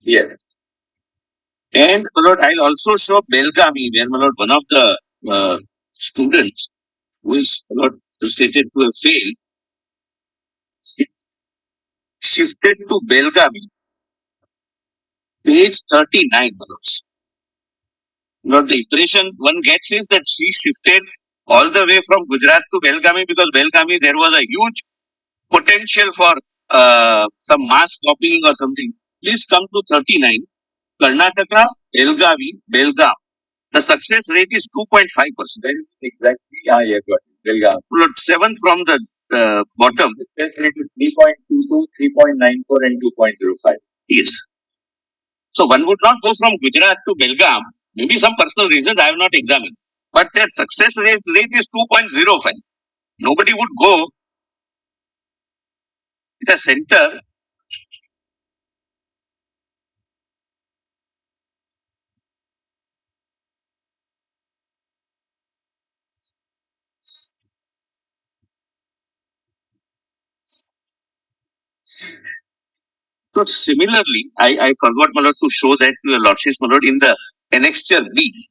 Yes. And I'll also show Belgavi, where one of the students who is stated to have failed shifted to Belgavi, page 39. The impression one gets is that she shifted all the way from Gujarat to Belgavi because Belgavi there was a huge potential for some mass copying or something. Please come to 39. Karnataka, Belgaum. The success rate is 2.5%. Exactly. Yeah, yeah, got it. Belgaum. 7 from the bottom. Success rate is 3.22, 3.94 and 2.05. Yes. So one would not go from Gujarat to Belgaum. Maybe some personal reasons I have not examined. But their success rate is 2.05. Nobody would go at a center. So similarly, I forgot to show that to your lordships in the annexure B,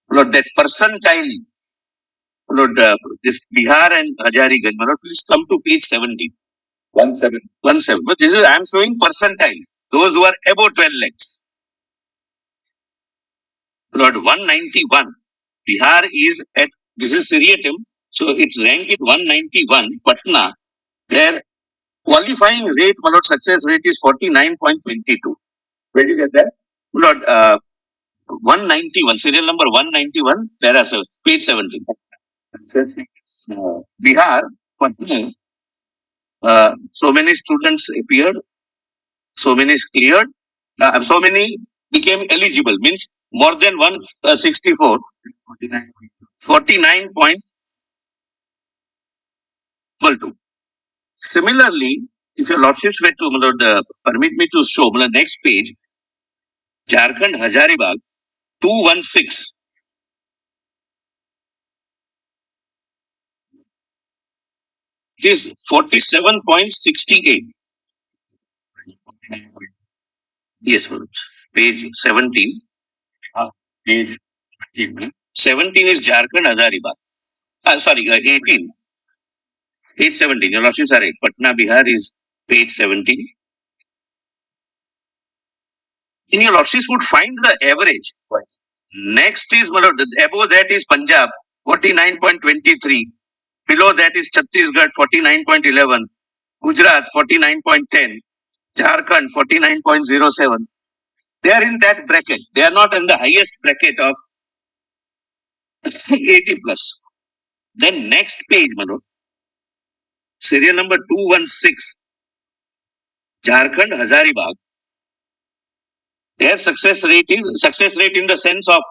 that percentile, this Bihar and Hazariganj, please come to page 17. 17. 17. But this is I am showing percentile. Those who are above 12 lakhs. 191. Bihar is at, this is seriatim, so it's ranked at 191. Patna, their qualifying rate, success rate is 49.22. Where did you get that? 191, serial number 191, para page 17. Bihar, Patna, so many students appeared, so many is cleared, so many became eligible, means more than 164. 49.12. Similarly, if your lordships were to permit me to show next page, Jharkhand Hazaribagh 216. It is 47.68. Yes, page 17. Page 17 is Jharkhand Hazaribagh. Sorry, 18. Page 17. Your lordships are right. Patna, Bihar is page 17. In your lordships would find the average. Next is, above that is Punjab, 49.23. Below that is Chhattisgarh, 49.11. Gujarat, 49.10. Jharkhand, 49.07. They are in that bracket. They are not in the highest bracket of 80 plus. Then next page, serial number 216. Jharkhand Hazaribagh. Their success rate in the sense of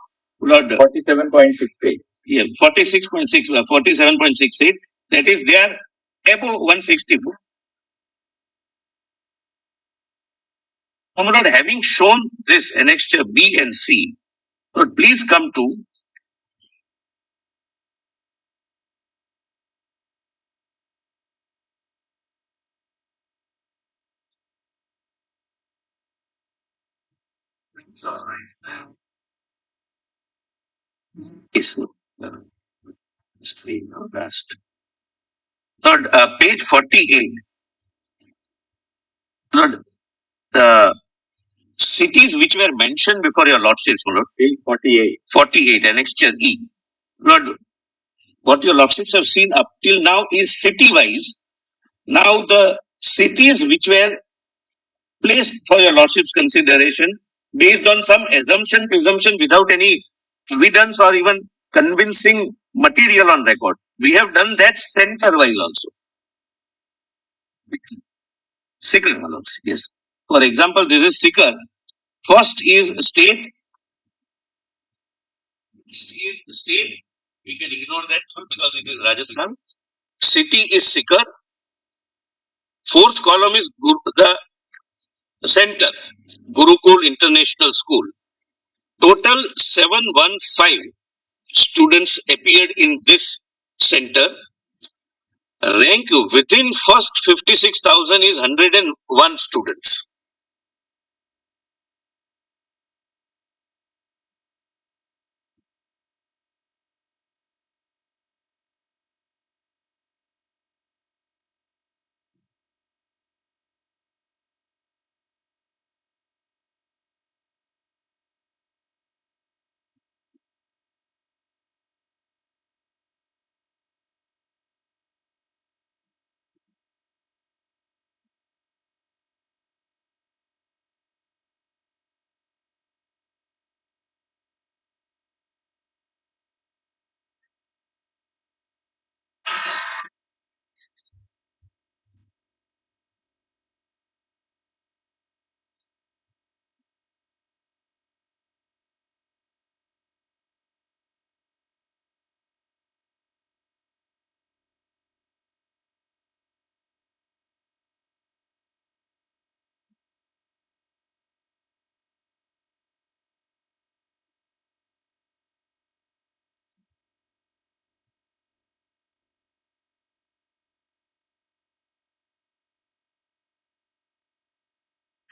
47.68. Yeah, 46.6, 47.68. That is, they are above 164. Having shown this annexure B and C, please come to page 48. The cities which were mentioned before your lordships, page 48. 48, annexure E. What your lordships have seen up till now is city-wise. Now the cities which were placed for your lordship's consideration based on some presumption without any evidence or even convincing material on record. We have done that center-wise also. Sikar, yes. For example, this is Sikar. First is state. We can ignore that because it is Rajasthan. City is Sikar. Fourth column is the center, Gurukul International School. Total 715 students appeared in this center. Rank within first 56,000 is 101 students.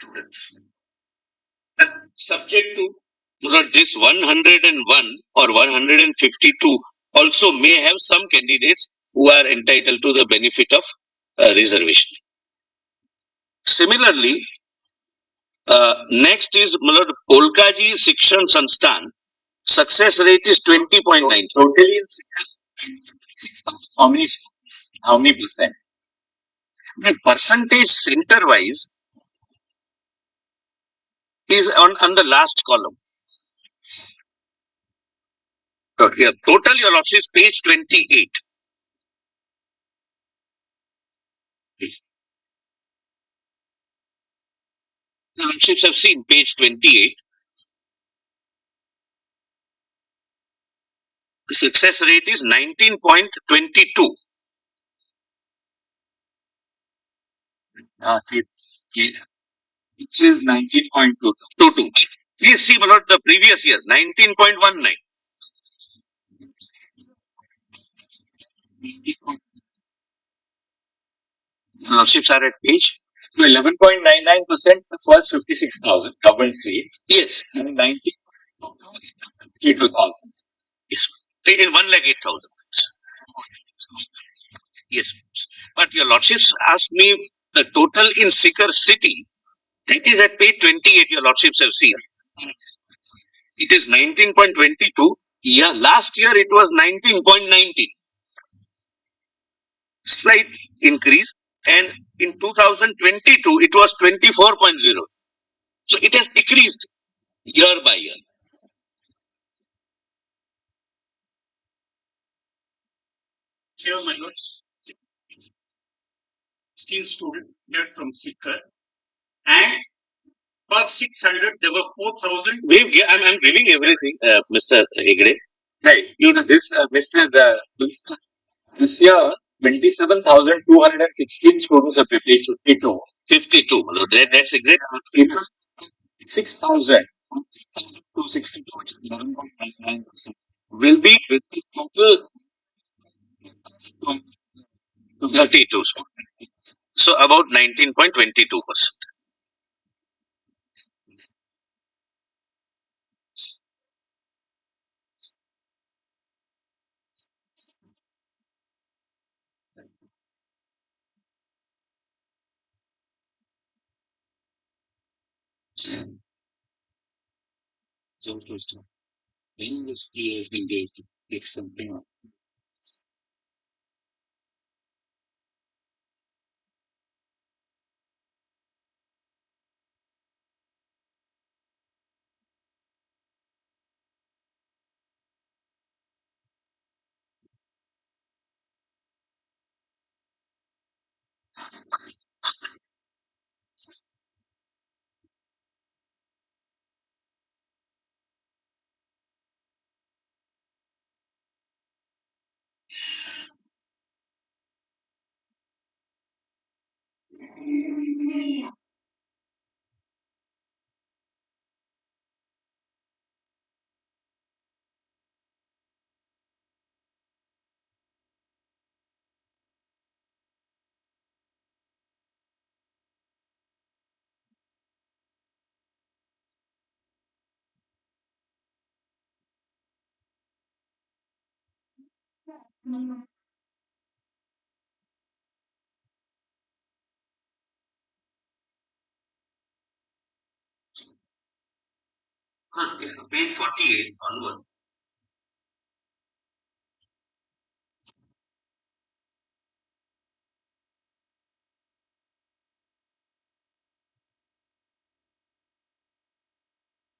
students. And subject to this 101 or 152 also may have some candidates who are entitled to the benefit of reservation. Similarly, next is Polkaji Shikshan Sansthan. Success rate is 20.9. Totally in 6,000. How many percent? The percentage center wise is on the last column. So here, total your lordship is page 28. Your lordships have seen page 28. The success rate is 19.22. Which is 19.22. Please see my lord, the previous year 19.19. Lordships are at page 11.99% the first 56,000 government seats. Yes. And 92,000. Yes. In 1,08,000. Yes. But your lordships asked me the total in Sikar city. That is at page 28, your lordships have seen. It is 19.22. Yeah, last year it was 19.19. Slight increase. And in 2022, it was 24.0. So it has decreased year by year. Here, my lords, 16 students here from Sikar, and per 600 there were 4,000. I'm giving everything, Mr. Hegde. Right. You know this, Mr. This year 27,216 students have prepared 52. 52. That's exactly 6,000. 262, which is 11.99%. Will be with total 32. So about 19.22%. So close to when this year has been based, it's something. Page 48 onward.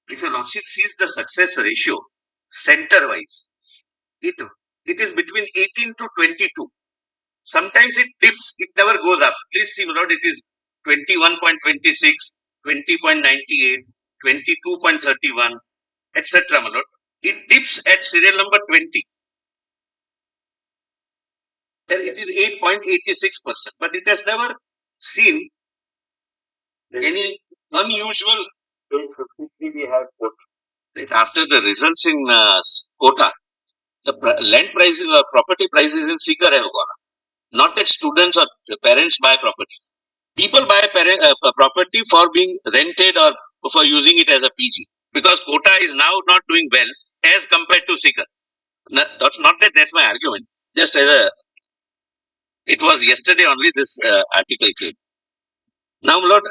If your lordship sees the success ratio center wise, it is between 18 to 22. Sometimes it dips, it never goes up. Please see, my lord, it is 21.26, 20.98, 22.31, etc. My lord. It dips at serial number 20. Then it is 8.86%, but it has never seen any unusual. We have After the results in quota, the land prices or property prices in Sikar have gone up. Not that students or parents buy property. People buy property for being rented or for using it as a PG because quota is now not doing well as compared to seeker. That's not that that's my argument. Just as a, it was yesterday only this article came. Now, Lord,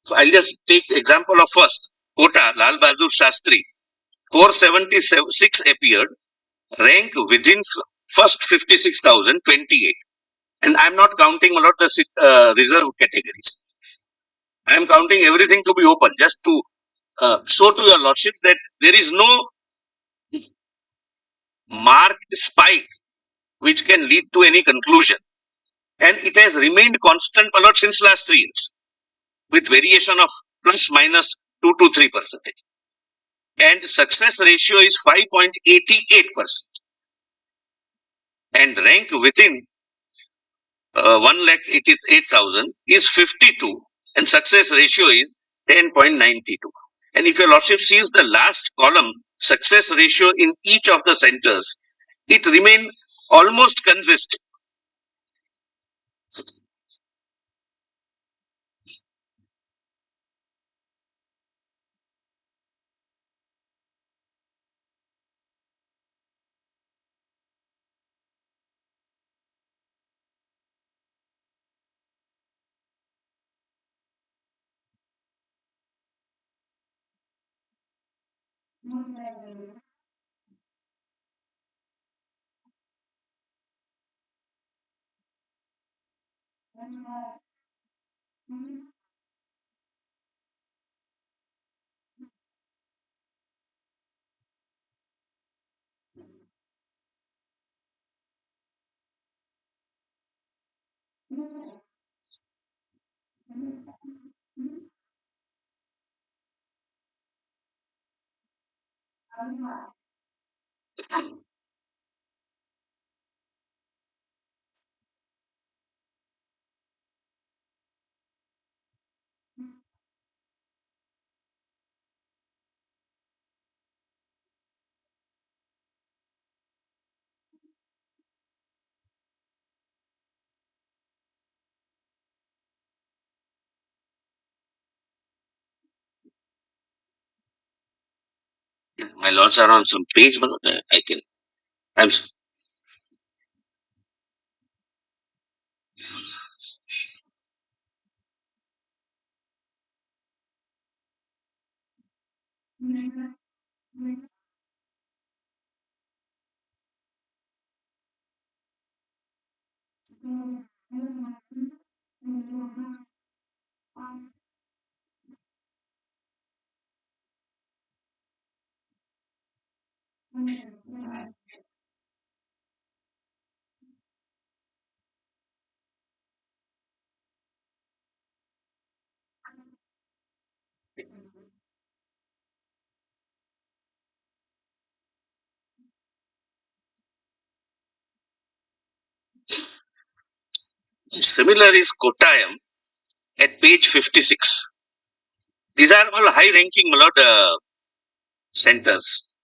so I'll just take example of first quota Lal Bahadur Shastri 476 appeared, rank within first 56,028. And I'm not counting a lot the reserve categories. I'm counting everything to be open just to show to your lordships that there is no marked spike which can lead to any conclusion. And it has remained constant a lot since last 3 years with variation of plus minus 2 to 3%. And success ratio is 5.88%. And rank within 1,88,000 is 52 and success ratio is 10.92. And if your lordship sees the last column, success ratio in each of the centers, it remains almost consistent. My lords are on some page, but I can. I'm. Similar is Kottayam at page 56. These are all high ranking centers.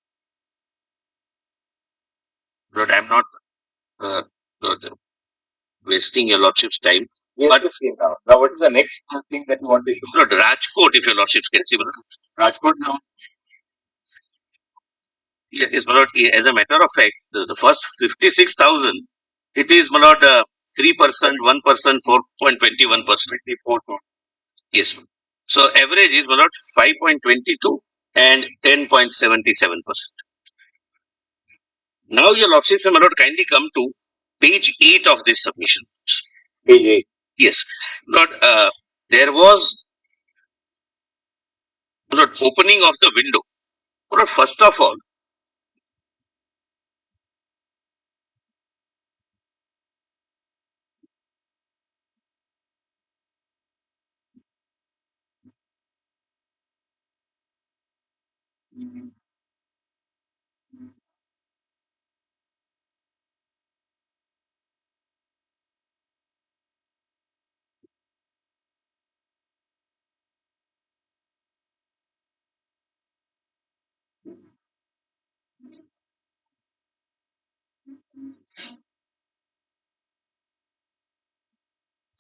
But I'm not uh, not wasting your lordship's time. Yes, But we've seen now. Now, what is the next thing that you want to do? Lord, Rajkot, if your lordships can see, Rajkot now. is Lord, as a matter of fact, the first 56,000, it is Lord 3%, 1%, 4.21%. 24. Yes. So average is Lord 5.22 and 10.77%. Now your lordships may not kindly come to page 8 of this submission. Page 8. Yes. Lord, there was Lord, opening of the window. Lord, first of all,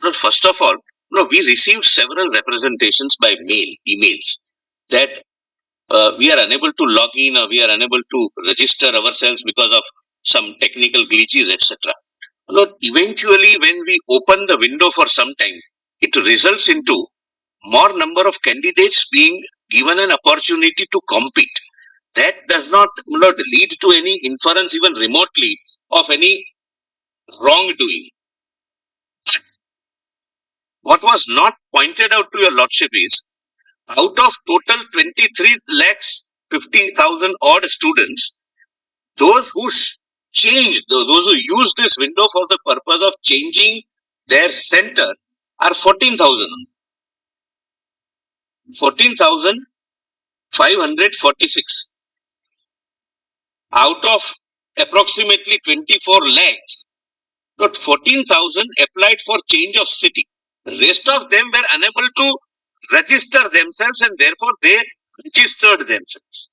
Well, first of all, we received several representations by mail, emails, that we are unable to log in or we are unable to register ourselves because of some technical glitches, etc. Eventually, when we open the window for some time, it results into more number of candidates being given an opportunity to compete. That does not lead to any inference even remotely of any wrongdoing. What was not pointed out to your lordship is, out of total 23 lakhs 50,000 odd students, those who changed, those who used this window for the purpose of changing their center are 14,000. 14,546 out of approximately 24 lakhs. But 14,000 applied for change of city. The rest of them were unable to register themselves and therefore they registered themselves.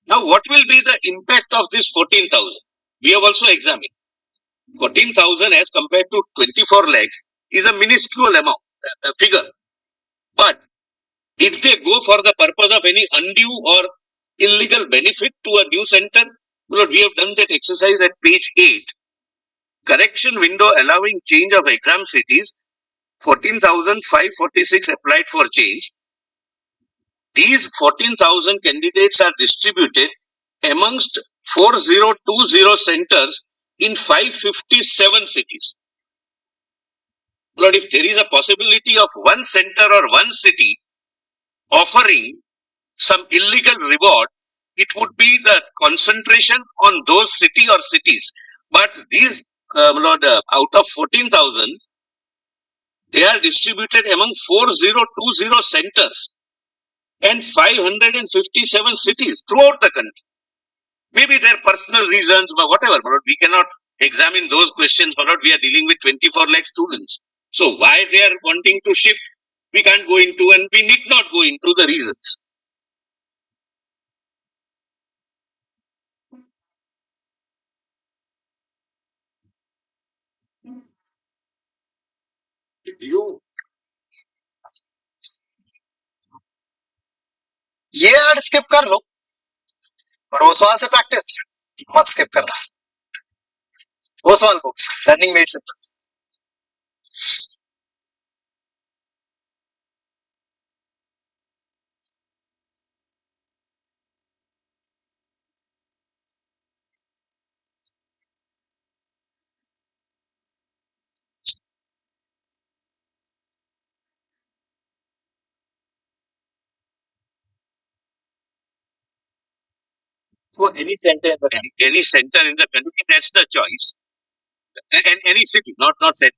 Now, what will be the impact of this 14,000? We have also examined. 14,000 as compared to 24 lakhs is a minuscule amount, figure. But if they go for the purpose of any undue or illegal benefit to a new center, we have done that exercise at page 8. Correction window allowing change of exam cities, 14,546 applied for change. These 14,000 candidates are distributed amongst 4020 centers in 557 cities. Lord, if there is a possibility of one center or one city offering some illegal reward, it would be the concentration on those city or cities. But these, out of 14,000, they are distributed among 4020 centers and 557 cities throughout the country. Maybe their personal reasons, but whatever, but we cannot examine those questions, but we are dealing with 24 lakh students. So why they are wanting to shift, we can't go into, and we need not go into the reasons. You ये add skip कर लो और वो सवाल से practice मत skip करना वो सवाल बुक्स लर्निंग मेड से For any center in the country. Any center in the country, that's the choice. And any city, not center.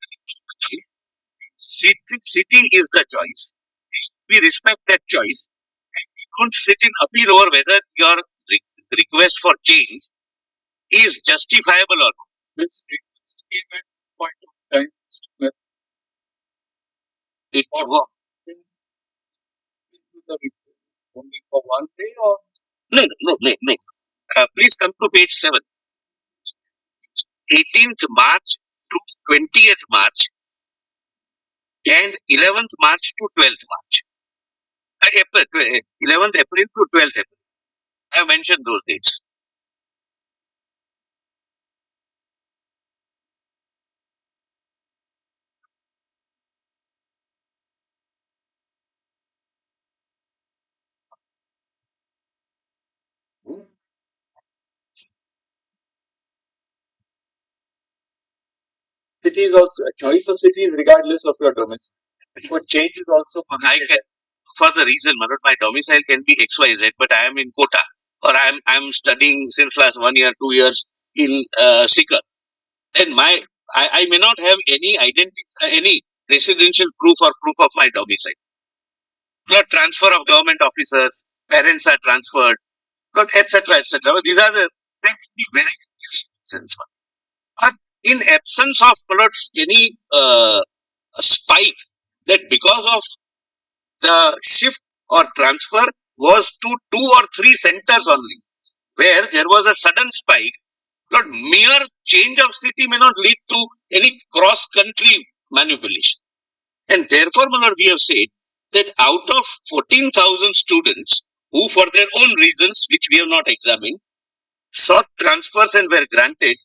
City is the choice. We respect that choice. We don't sit in appeal over whether your request for change is justifiable or not. this at point of time It was only for one day or no. Please come to page 7. 18th March to 20th March and 11th March to 12th March. 11th April to 12th April. I have mentioned those dates. City is also a choice of cities regardless of your domicile. For change is also I can, for the reason, Manoj, my domicile can be XYZ, but I am in Kota or I am studying since last 1 year, 2 years in Sikar. Then I may not have any identity, any residential proof or proof of my domicile. Not transfer of government officers, parents are transferred, etc. These are the very reasons. But in absence of any spike, that because of the shift or transfer was to 2 or 3 centers only, where there was a sudden spike, mere change of city may not lead to any cross-country manipulation. And therefore, my lord, we have said that out of 14,000 students who, for their own reasons, which we have not examined, sought transfers and were granted,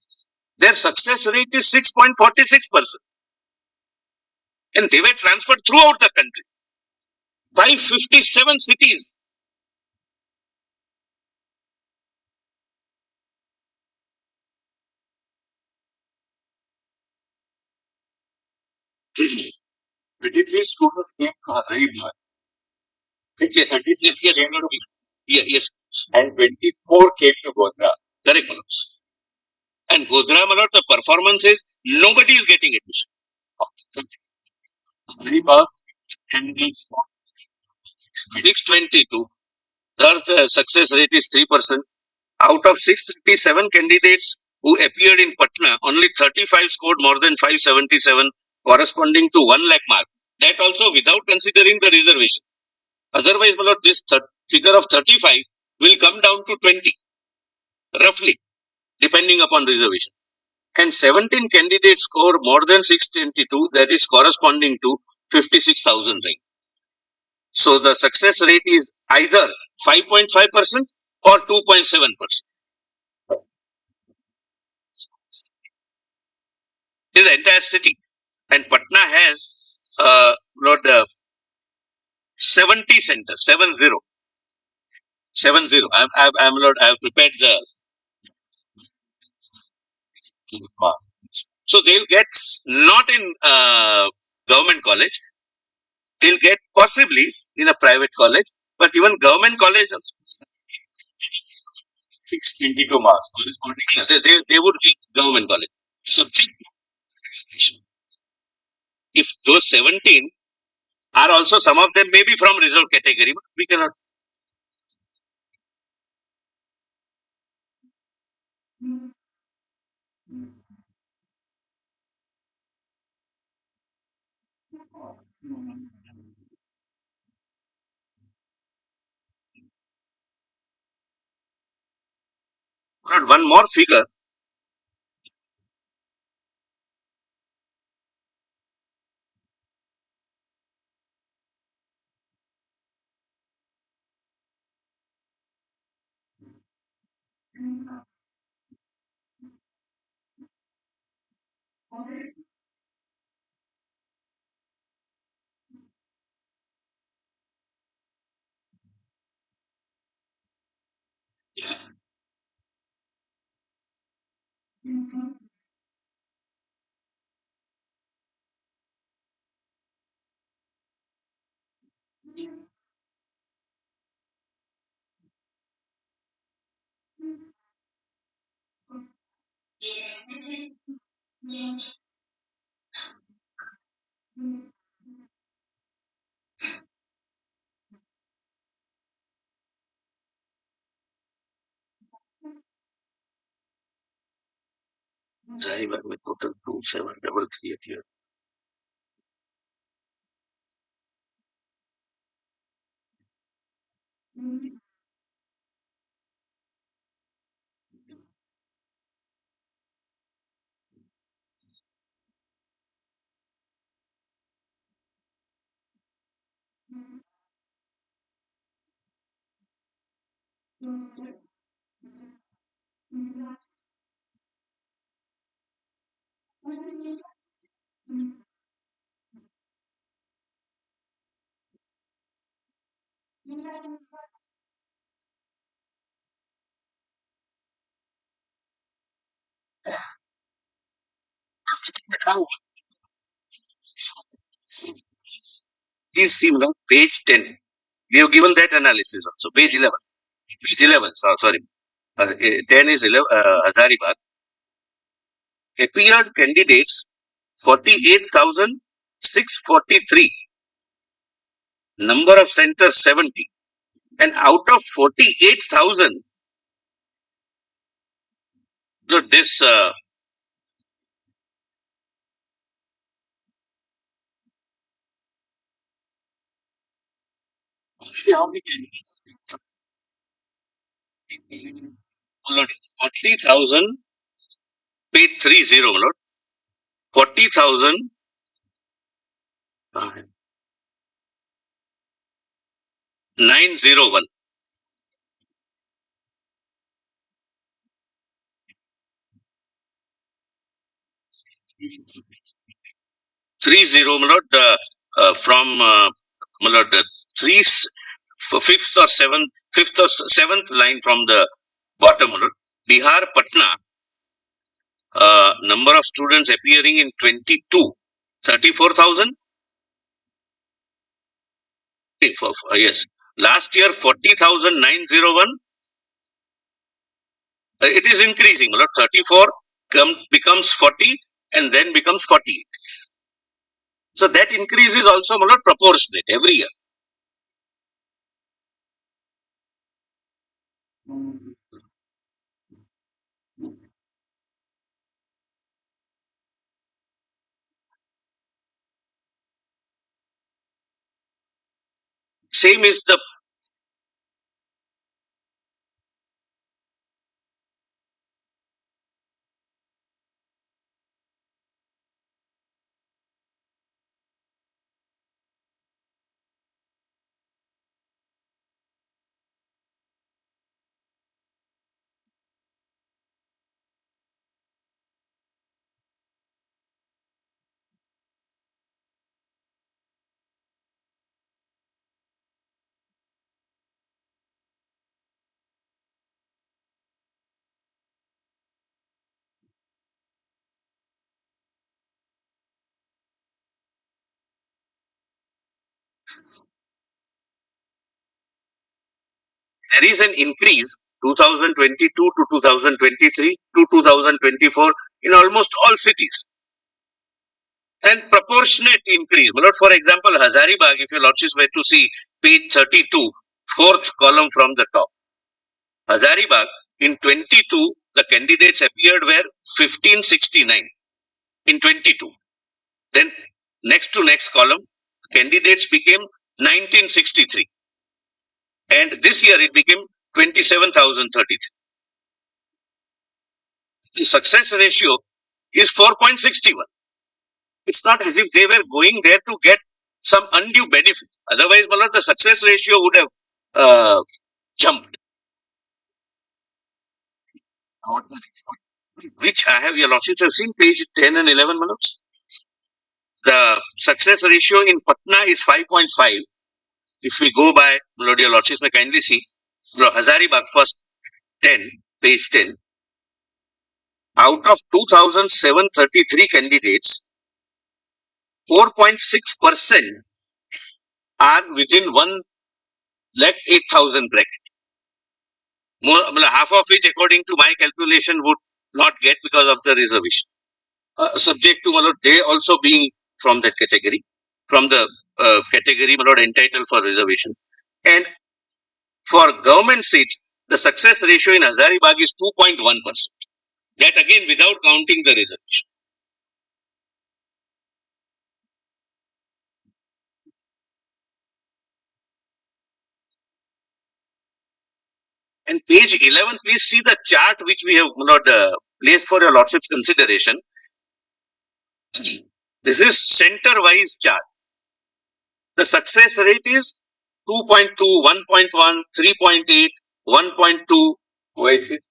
their success rate is 6.46%. And they were transferred throughout the country by 57 cities. Three students came to Hazaribagh. Yes, yes, Came to, yes, and 24 came to Godra. correct, Manoj. And Godra, my lord, the performance is nobody is getting admission. Hazaribagh and these 622. The success rate is 3%. Out of 637 candidates who appeared in Patna, only 35 scored more than 577, corresponding to 1 lakh mark. That also without considering the reservation. Otherwise, my lord, this figure of 35 will come down to 20, roughly, depending upon reservation. And 17 candidates score more than 622, that is corresponding to 56,000 rank. So the success rate is either 5.5% or 2.7%. In the entire city. And Patna has Lord, 70 centers, 70. 70. I'm Lord, I have prepared the. So they'll get not in government college, they'll get possibly in a private college, but even government college also. 622 marks. They would get government college. Subject. If those 17 are also, some of them may be from reserved category, but we cannot. But one more figure. With total 2733 here. Please see now, page 10. We have given that analysis also. Page 11. Page 11. Sorry. 10 is 11, Hazaribagh. Appeared candidates 48,643. Number of centers 70. And out of 48,000, this how many candidates? 40,000 paid 30, my lord. 40,000 901. Three zero, my lord, from my lord, fifth or seventh line from the bottom, my lord. Bihar, Patna, number of students appearing in 22, 34,000. Yes. Last year, 40,901. It is increasing, my lord. 34 becomes 40 and then becomes 48. So that increase is also, my lord, proportionate every year. Same is the there is an increase 2022 to 2023 to 2024 in almost all cities. And proportionate increase. My lord, for example, Hazaribagh, if your lordships were to see page 32, fourth column from the top. Hazaribagh, in 22, the candidates appeared were 1569 in 22. Then next to next column, candidates became 1963. And this year it became 27,033. The success ratio is 4.61. It's not as if they were going there to get some undue benefit. Otherwise, my lord, the success ratio would have jumped. Which I have, your lordships have seen page 10 and 11, my lords. The success ratio in Patna is 5.5. If we go by, my lord, your lordships may kindly see, Hazaribagh first 10, page 10. Out of 2,733 candidates, 4.6% are within 1,08,000 bracket. Half of which, according to my calculation, would not get because of the reservation. Subject to, my lord, they also being from that category, from the category, my lord, entitled for reservation. And for government seats, the success ratio in Hazaribagh is 2.1%. That again without counting the reservation. And page 11, please see the chart which we have, my lord, placed for your lordship's consideration. This is center-wise chart. The success rate is 2.2, 1.1, 3.8, 1.2. Why is it?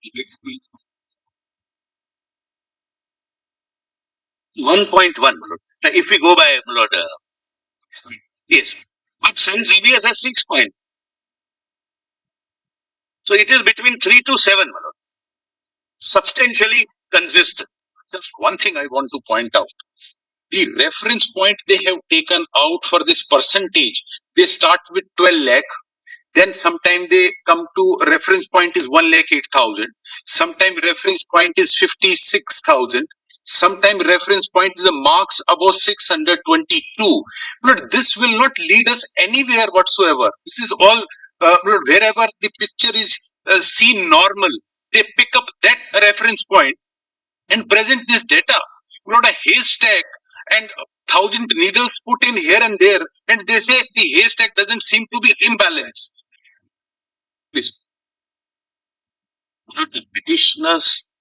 1.1, my lord. Now, if we go by, my lord, yes. But St. Xavier's has 6 point. So it is between 3 to 7, my lord. Substantially consistent. Just one thing I want to point out. The reference point they have taken out for this percentage, they start with 12 lakh. Then sometime they come to reference point is 1,08,000. Sometime reference point is 56,000. Sometime reference point is the marks above 622. But this will not lead us anywhere whatsoever. This is all wherever the picture is seen normal. They pick up that reference point and present this data. Not a haystack and 1,000 needles put in here and there, and they say the haystack doesn't seem to be imbalanced. Please. The petitioners.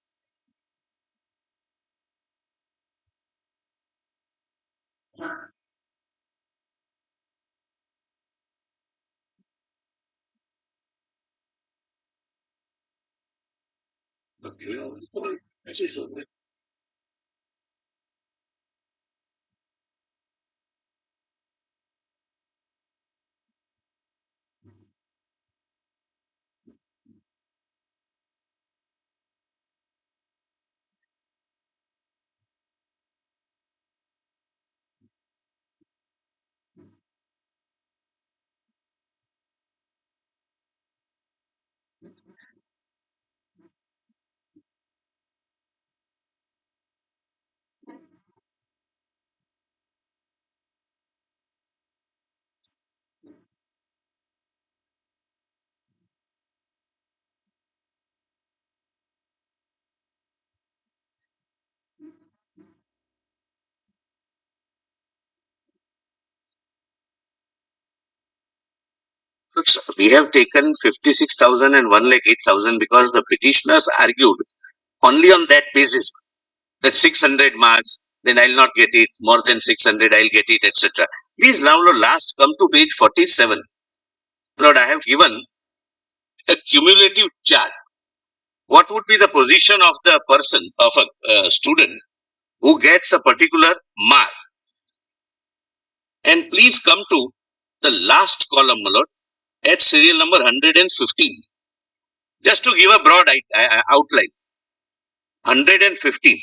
So we have taken 56,000 and 1,08,000 because the petitioners argued only on that basis that 600 marks, then I'll not get it, more than 600 I'll get it, etc. Please now last come to page 47. Lord, I have given a cumulative chart. What would be the position of the person, of a student who gets a particular mark? And please come to the last column, my lord, at serial number 115. Just to give a broad outline. 115.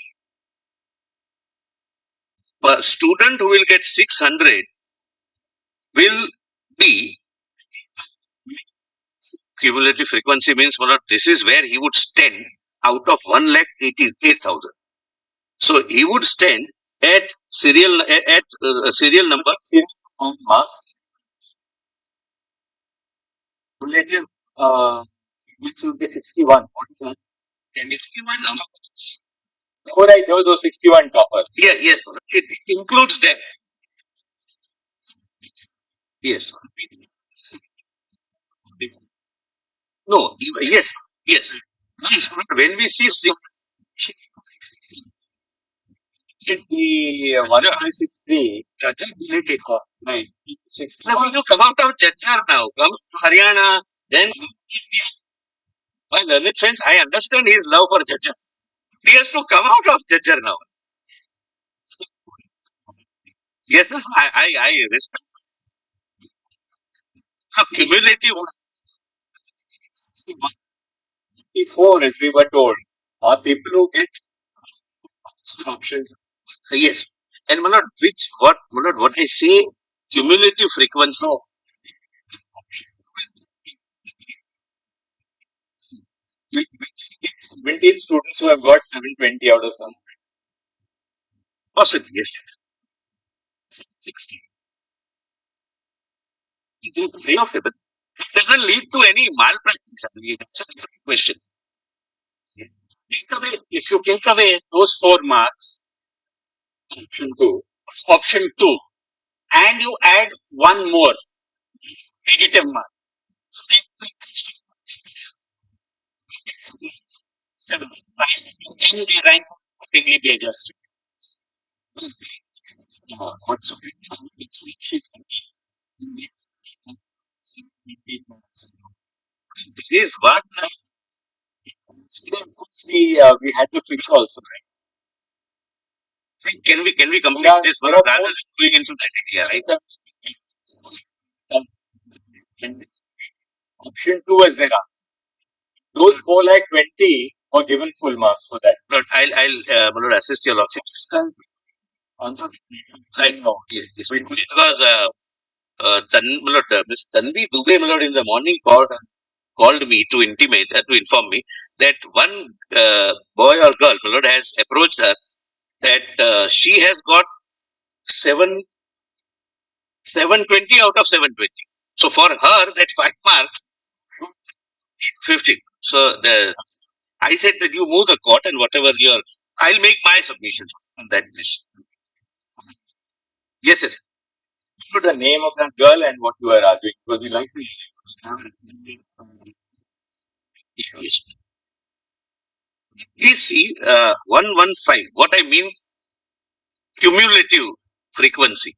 A student who will get 600 will be cumulative frequency means, my lord, this is where he would stand out of 1,88,000. So he would stand at serial number On marks. Relative, which will be 61. What is that? 61 numbers. Oh, right, those 61 toppers. Yeah, yes, it includes them. Yes. No, yes, yes. When we see The 1563. Right. 60. Now, you come out of Chachar now, come to Haryana, then my learned friends, I understand his love for Chachar. He has to come out of Chachar now. Yes, yes, I respect. Cumulative. 64, as we were told, are people who get option. Yes. And my lord, what I say, cumulative frequency. Which 17 students who have got 720 out of some. Possibly, yes. 60. Okay, but it doesn't lead to any malpractice. I mean, that's a different question. If you take away those 4 marks, option 2, and you add one more negative mark. So then the rank will quickly be adjusted. This is what We had to fix also, right? can we complete Yeah, this there one are rather four- than going into that area, right? And option 2 as their answer. Those 420 were given full marks for that. But I'll my lord, assist your lordship. Answer. Right. No. Yes, yes. Because Miss Tanvi Dubey, my lord, in the morning called me to intimate, to inform me that one boy or girl, my lord, has approached her that she has got 720 out of 720. So for her, that 5 marks, 15. So I said that you move the court and whatever I'll make my submissions on that list. Yes, yes. Put the name of that girl and what you are arguing, because we like to. Yes. Please see 115. What I mean, cumulative frequency.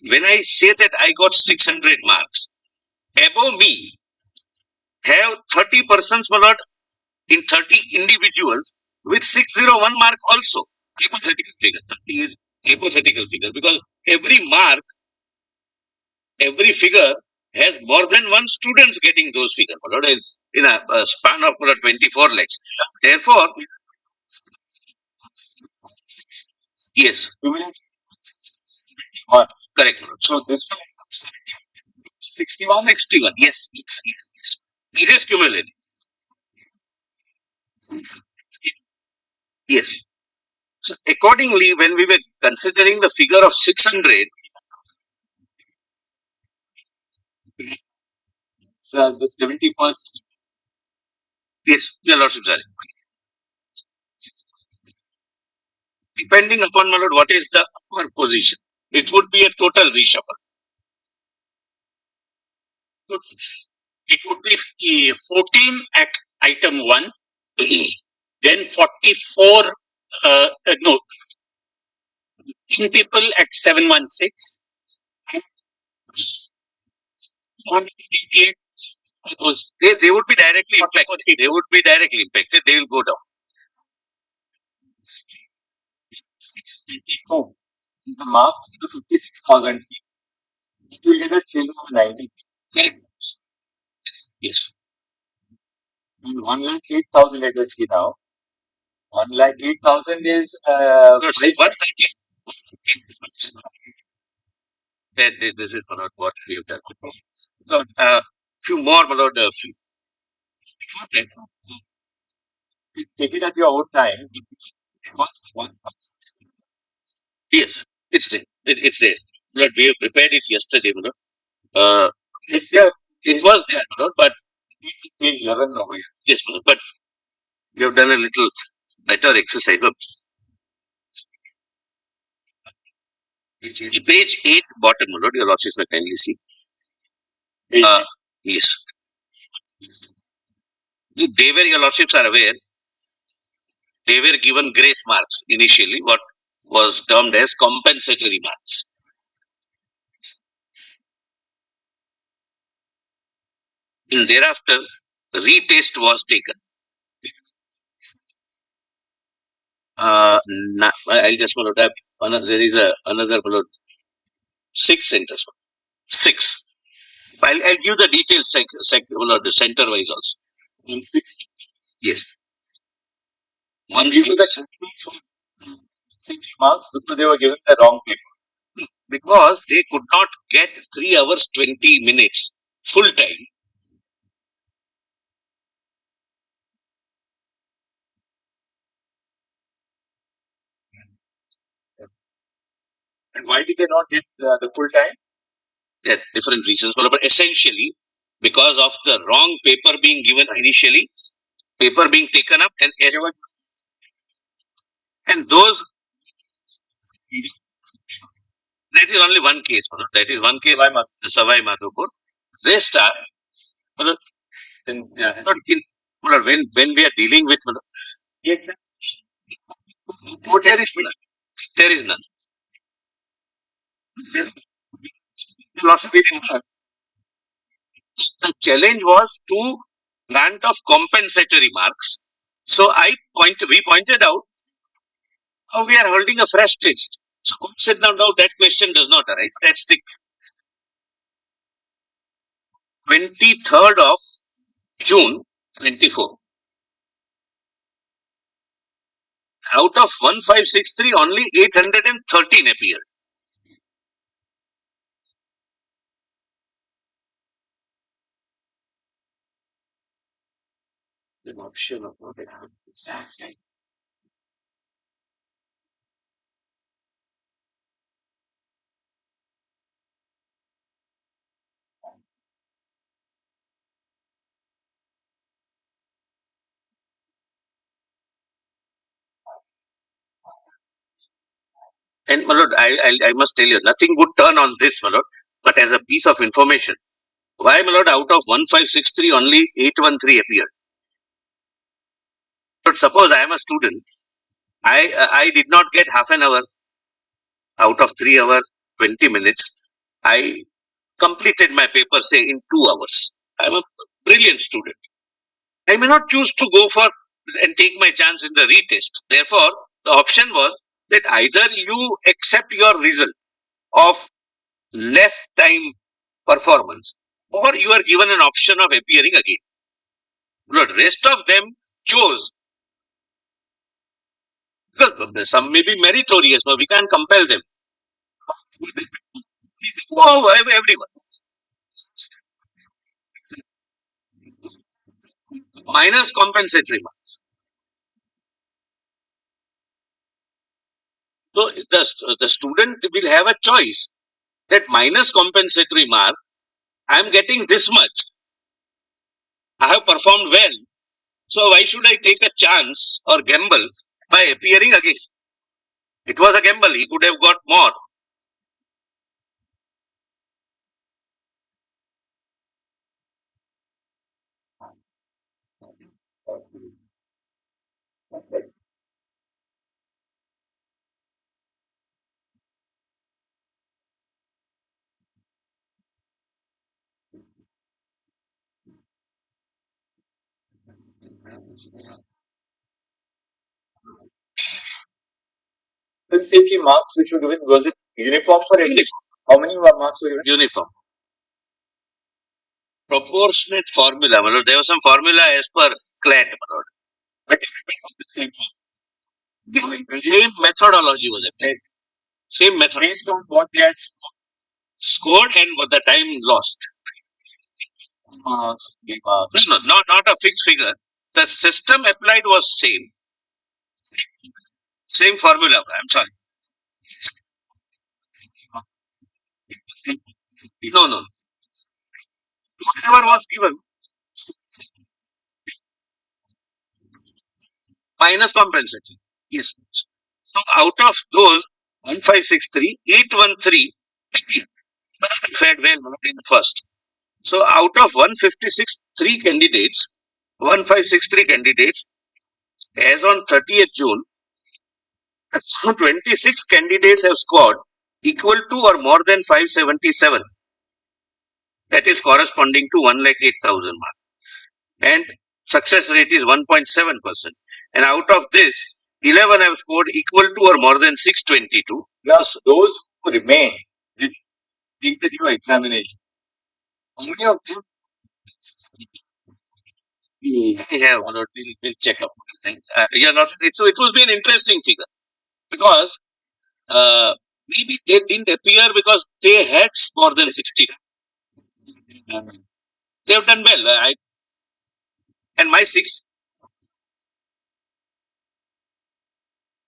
When I say that I got 600 marks, above me have 30 persons, my lord, in 30 individuals with 601 mark also. Hypothetical figure. 30 is hypothetical figure because every mark, every figure has more than one students getting those figures in a span of 24 lakhs. Therefore, yes, correct. So this one 61. 61. Yes, yes, yes, yes. It is cumulative. Yes. So accordingly, when we were considering the figure of 600, The 71st. yes, your lordship, sorry. Depending upon, my lord, what is the upper position, it would be a total reshuffle. It would be 14 at item 1, then 44, no, 10 people at 716, and 188 was They would be directly impacted. They would be directly impacted. They will go down. 622 is the mark for the 56,000 seat. It will get a sale of 90. Yes. And 1,08,000 let us see now. 1,08,000 is No, say 130. This is, my lord, what we have done. Few more, my lord. Before that, take it at your own time. yes, it's there. It's there. Lord, we have prepared it yesterday, my lord. It's here. It was there, my lord, but Page 11 over here. yes, my lord, but we have done a little better exercise. Look. Page 8, bottom, my lord, your lordship may kindly see. Yes. They were, your lordships are aware, they were given grace marks initially, what was termed as compensatory marks. And thereafter, retest was taken. I'll just follow up. There is another 6 centers. 6. I'll give the details the center wise also. In 6. Yes. And these were the marks because they were given the wrong paper. Because they could not get 3 hours 20 minutes full time. And why did they not get the full time? There are different reasons, but essentially because of the wrong paper being given initially, paper being taken up, and those. That is only one case. That is one case. Savai Madhopur. Rest are. When we are dealing with. There is none. There is none. Lots of people. The challenge was to grant of compensatory marks. So we pointed out how we are holding a fresh test. So said now that question does not arise. That's the 23rd of June 24. Out of 1563, only 813 appeared. The option of what it happens. And my lord, I must tell you, nothing would turn on this, my lord, but as a piece of information. Why, my lord, out of 1563, only 813 appeared? But suppose I am a student, I did not get half an hour out of 3 hours, 20 minutes. I completed my paper, say, in 2 hours. I am a brilliant student. I may not choose to go for and take my chance in the retest. Therefore, the option was that either you accept your result of less time performance or you are given an option of appearing again. The rest of them chose. Because some may be meritorious, but we can't compel them. Oh, everyone. Minus compensatory marks. So the student will have a choice that minus compensatory mark, I am getting this much. I have performed well. So why should I take a chance or gamble by appearing again? It was a gamble. He could have got more. Let's say the marks which were given, was it uniform for everyone? Uniform. How many marks were given? Uniform. Proportionate formula. Malod. There was some formula as per CLAT. Malod. But everyone got the same marks. Same methodology was applied. Same method. Based on what they had Scored and what the time lost. marks, No, not a fixed figure. The system applied was same. Same formula. I'm sorry. No. Whatever was given minus compensatory. Yes. So out of those 1563, 813 fared well in the first. So out of 156, 3 candidates, 1563 candidates, as on 30th June, so 26 candidates have scored equal to or more than 577. That is corresponding to 1,08,000 mark. And success rate is 1.7%. And out of this, 11 have scored equal to or more than 622. Plus, those who remain did take the new examination. How many of them? We have, we'll check up. Yeah, not, so it will be an interesting figure because maybe they didn't appear because they had more than 60. They have done well. And my 6,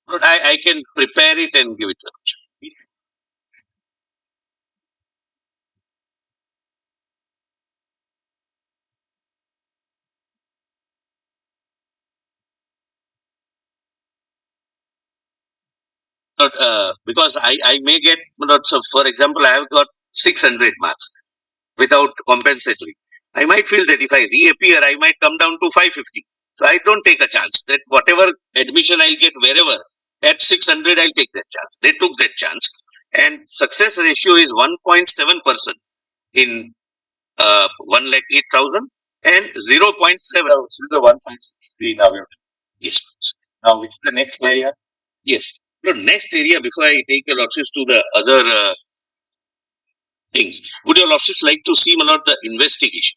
I can prepare it and give it to them. Not, because I may get, so for example, I have got 600 marks without compensatory. I might feel that if I reappear, I might come down to 550. So I don't take a chance that whatever admission I'll get wherever at 600, I'll take that chance. They took that chance. And success ratio is 1.7% in 1,08,000 and 0.7. So this is the 1563 now. Yes. Now, which is the next area? Yes. The next area, before I take your losses to the other things, would your losses like to see about the investigation?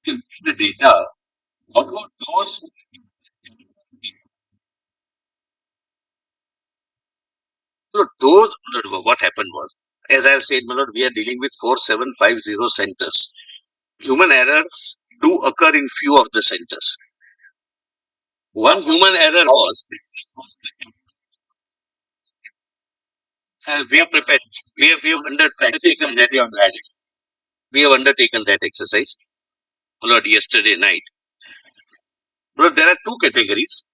The data. What about those? So those, what happened was, as I have said, my lord, we are dealing with 4750 centers. Human errors do occur in few of the centers. One human error was, we have prepared, we have undertaken that. We have undertaken that exercise, my lord, yesterday night. But there are two categories.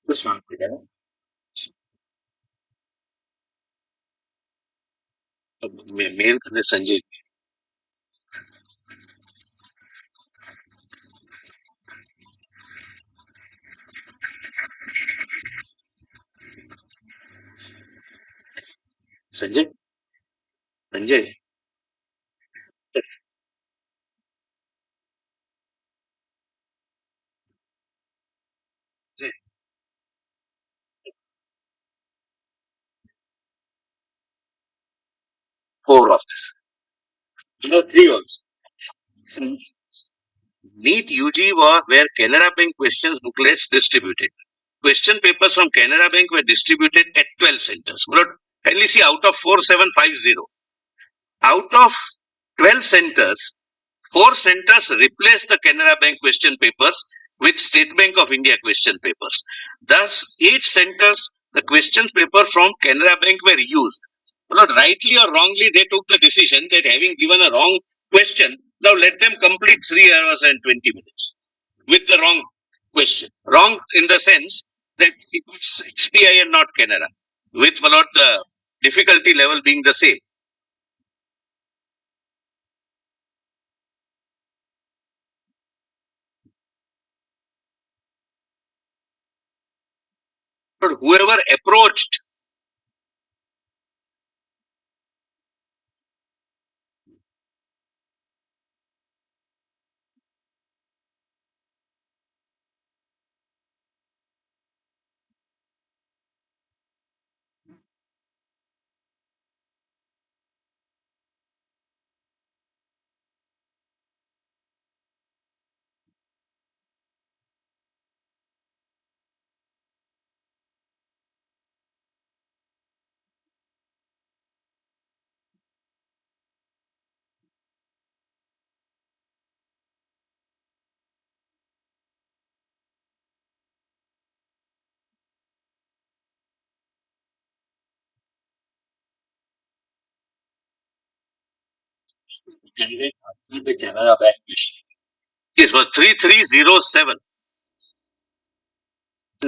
This one, again. Mail to Sanjay. Sanjay? Sanjay? Four of this. Three also. NEET UG were Canara Bank questions booklets distributed. Question papers from Canara Bank were distributed at 12 centers. Kindly see out of 4750. Out of 12 centers, 4 centers replaced the Canara Bank question papers with State Bank of India question papers. Thus, 8 centers, the questions paper from Canara Bank were used. Not rightly or wrongly, they took the decision that having given a wrong question, now let them complete 3 hours and 20 minutes with the wrong question. Wrong in the sense that it was SBI and not Canara, with the difficulty level being the same. But whoever approached Candidate answered the Canara Bank question. Yes, was 3307.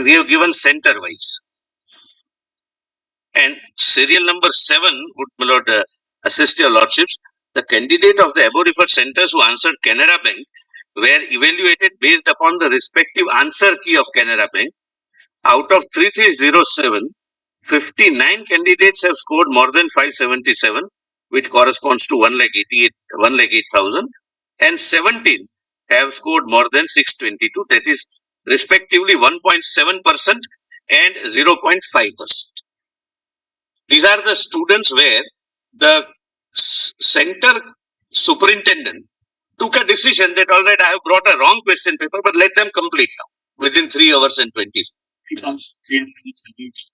We have given center wise. And serial number 7 would, my lord, assist your lordships. The candidate of the above referred centers who answered Canara Bank were evaluated based upon the respective answer key of Canara Bank. Out of 3307, 59 candidates have scored more than 577, which corresponds to 1,08,000, and 17 have scored more than 622, that is respectively 1.7% and 0.5%. These are the students where the center superintendent took a decision that, all right, I have brought a wrong question paper, but let them complete now within 3 hours and 20.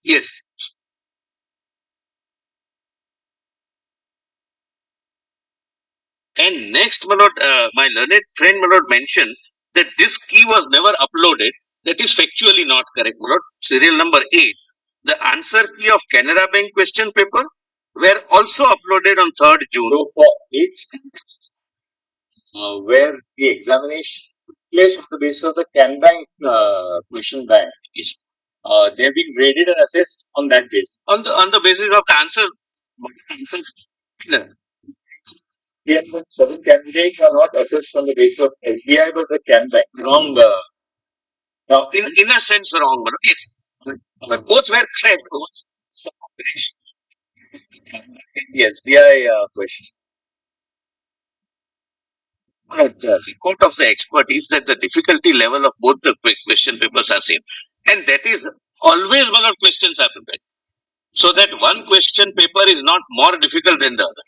Yes. And next, my lord, my learned friend, my lord, mentioned that this key was never uploaded. That is factually not correct, my lord. Serial number 8. The answer key of Canara Bank question paper were also uploaded on 3rd June. So for each where the examination took place on the basis of the Can Bank question bank, Yes. they have been graded and assessed on that basis. On the basis of the answers. Yeah, but certain candidates are not assessed on the basis of SBI but the Can Bank. Wrong. Now, In a sense, wrong, but yes. But both were correct. some combination. The SBI question. The report of the expert is that the difficulty level of both the question papers are same, and that is always one of questions are prepared, so that one question paper is not more difficult than the other.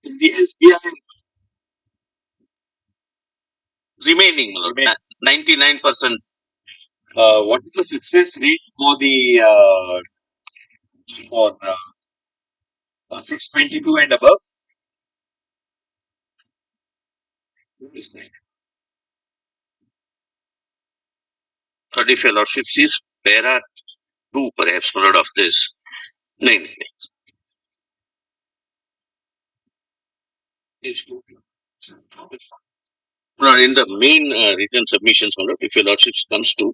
In the SBI Remaining, 99%. what is the success rate for the for 622 and above? But if your lordship sees para 2 perhaps, my lord, of this. No. Lord, in the main written submissions, my lord, if your lordship comes to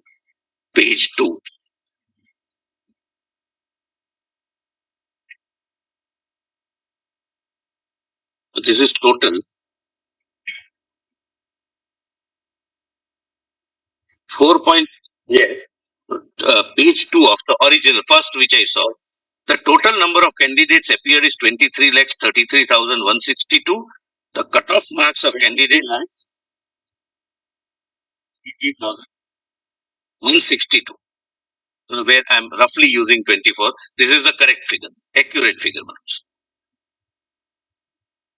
page 2. This is total 4. Yes. Page 2 of the original, first which I saw. The total number of candidates appeared is 23,33,162. The cutoff marks of candidate 162. Where I am roughly using 24. This is the correct figure, accurate figure.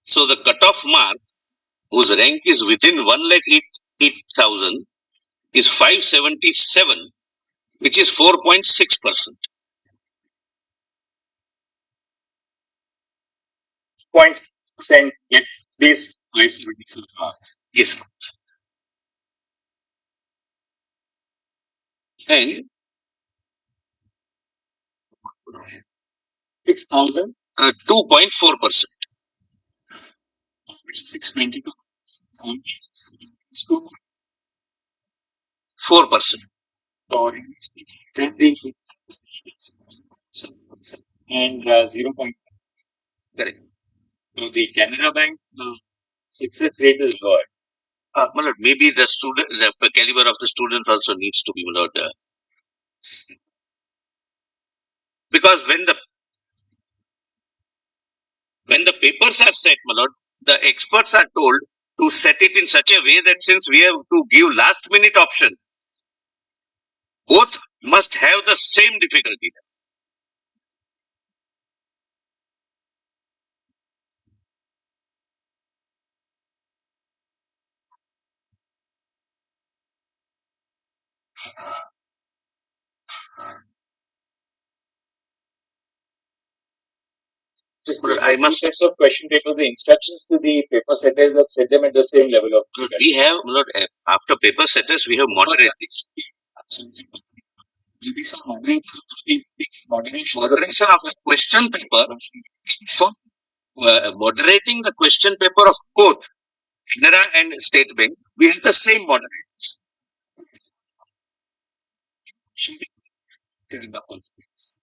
So the cutoff mark, whose rank is within 1,08,000, is 577, which is 4.6%. 0.6% get these 577 marks. Yes. And 6,000, 2.4%. which is 622. 4%. Then they and 0. Correct. So the Canara Bank success rate is lower. My lord, maybe the caliber of the students also needs to be, my lord, because when the papers are set, my lord, the experts are told to set it in such a way that since we have to give last minute option, both must have the same difficulty. I must sets of question papers, the instructions to the paper setters that set them at the same level of. We have, my lord, after paper setters, we have moderate this. Maybe some moderation Moderation of the question paper for moderating the question paper of both Canara and State Bank, we have the same moderators. in the first place.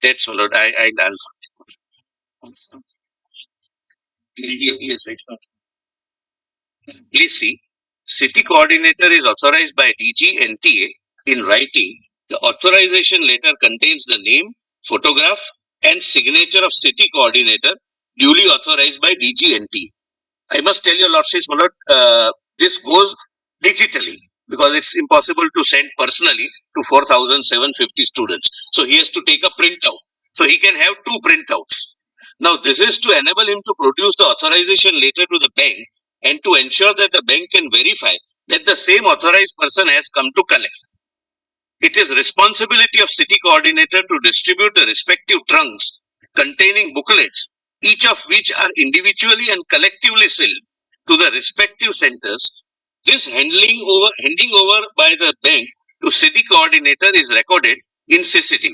That's all, Lord. I'll answer. Yes. Please see, city coordinator is authorized by DG NTA in writing. The authorization letter contains the name, photograph, and signature of city coordinator duly authorized by DG NTA. I must tell your lordships, my lord, this goes digitally because it's impossible to send personally to 4,750 students. So he has to take a printout. So he can have 2 printouts. Now this is to enable him to produce the authorization letter to the bank and to ensure that the bank can verify that the same authorized person has come to collect. It is responsibility of city coordinator to distribute the respective trunks containing booklets, each of which are individually and collectively sealed to the respective centers. This handing over by the bank to city coordinator is recorded in CCTV.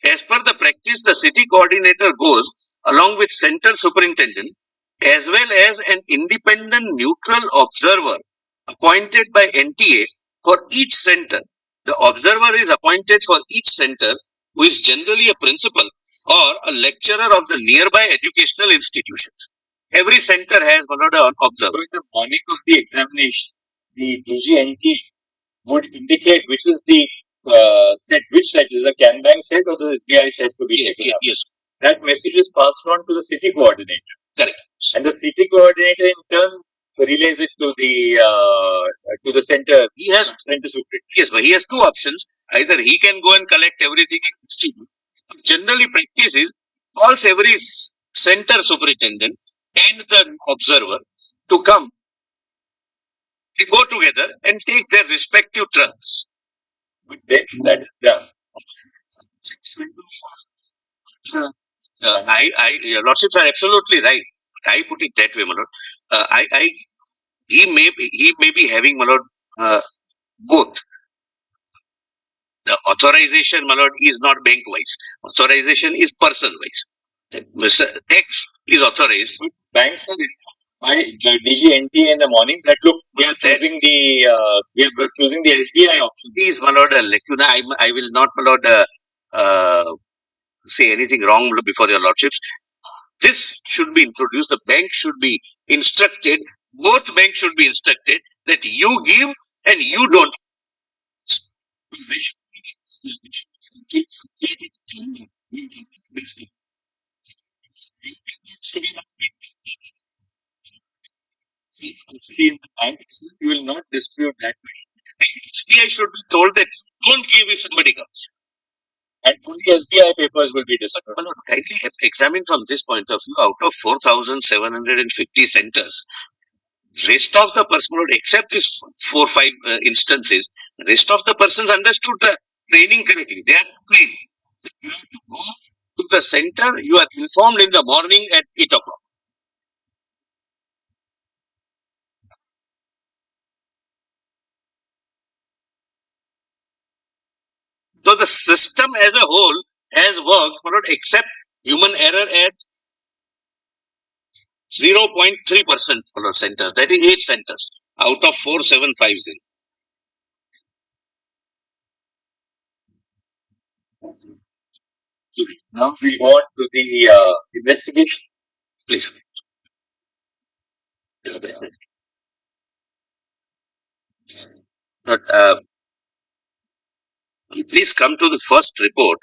As per the practice, the city coordinator goes along with center superintendent as well as an independent neutral observer appointed by NTA for each center. The observer is appointed for each center, who is generally a principal or a lecturer of the nearby educational institutions. Every center has one observer. So in the morning of the examination, the DGNT would indicate which is the set, which set is the Can Bank set or the SBI set to be taken up. Yes. That message is passed on to the city coordinator. Correct. And the city coordinator in turn relays it to the center. He has center superintendent. Yes, but he has 2 options. Either he can go and collect everything in institute. Generally, practice is calls every center superintendent and the observer to come. They go together and take their respective trunks. That is done. Your lordships are absolutely right. I put it that way, my lord. he may be having, my lord, both. The authorization, my lord, is not bank wise. Authorization is person wise. Mr. X is authorized. Banks are by the DGNTA in the morning that look, we are choosing the SBI option. These, my lord, lacuna. I will not, my lord, say anything wrong before your lordships. This should be introduced. The bank should be instructed. Both banks should be instructed that you give and you don't. In the bank, you will not dispute that. SBI should be told that don't give if somebody comes. And only SBI papers will be disputed. But kindly examine from this point of view. Out of 4,750 centers, rest of the person, except these 4-5 instances, rest of the persons understood the training correctly. They are trained. You have to go to the center. You are informed in the morning at 8 o'clock. So the system as a whole has worked, but except human error at 0.3% centers. That is 8 centers out of 4,750. Now we go on to the investigation. Please. But please come to the first report.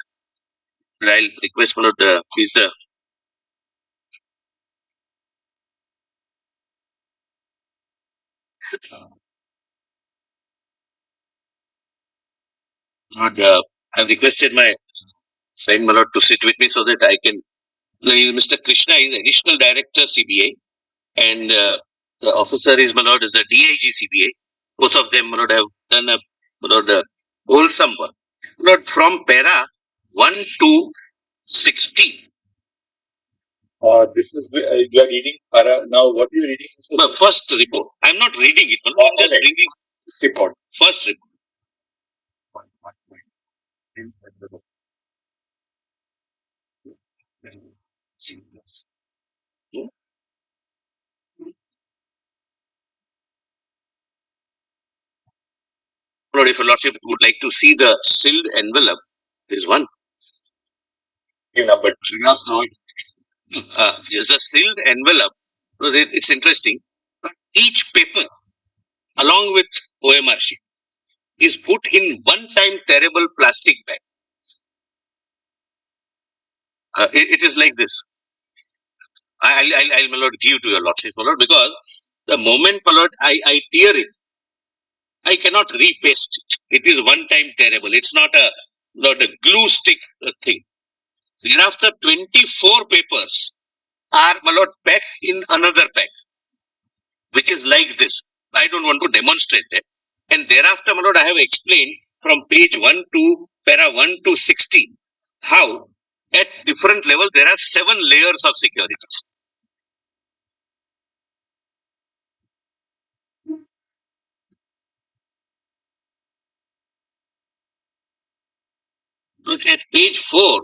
I'll request one of the please the I've requested my friend Malot to sit with me so that I can. Mr. Krishna is additional director CBI, and the officer is Malot is the DIG CBI. Both of them Malot have done a Malot wholesome work. Malot from para 1 to 16. This is you are reading now. What are you reading? The first report. I'm not reading it. I'm just reading this report. First report. Lord, if your lordship would like to see the sealed envelope, there is one. Number Just a sealed envelope. It's interesting. Each paper, along with OMR sheet, is put in one-time terrible plastic bag. It is like this. I'll my lord give to your lordship, my lord, because the moment, my lord, I tear it, I cannot repaste it. It is one-time terrible. It's not a glue stick thing. Thereafter, 24 papers are, my lord, packed in another pack, which is like this. I don't want to demonstrate that. And thereafter, my lord, I have explained from page 1 to para 1 to 16 how at different levels there are 7 layers of security. Look at page 4.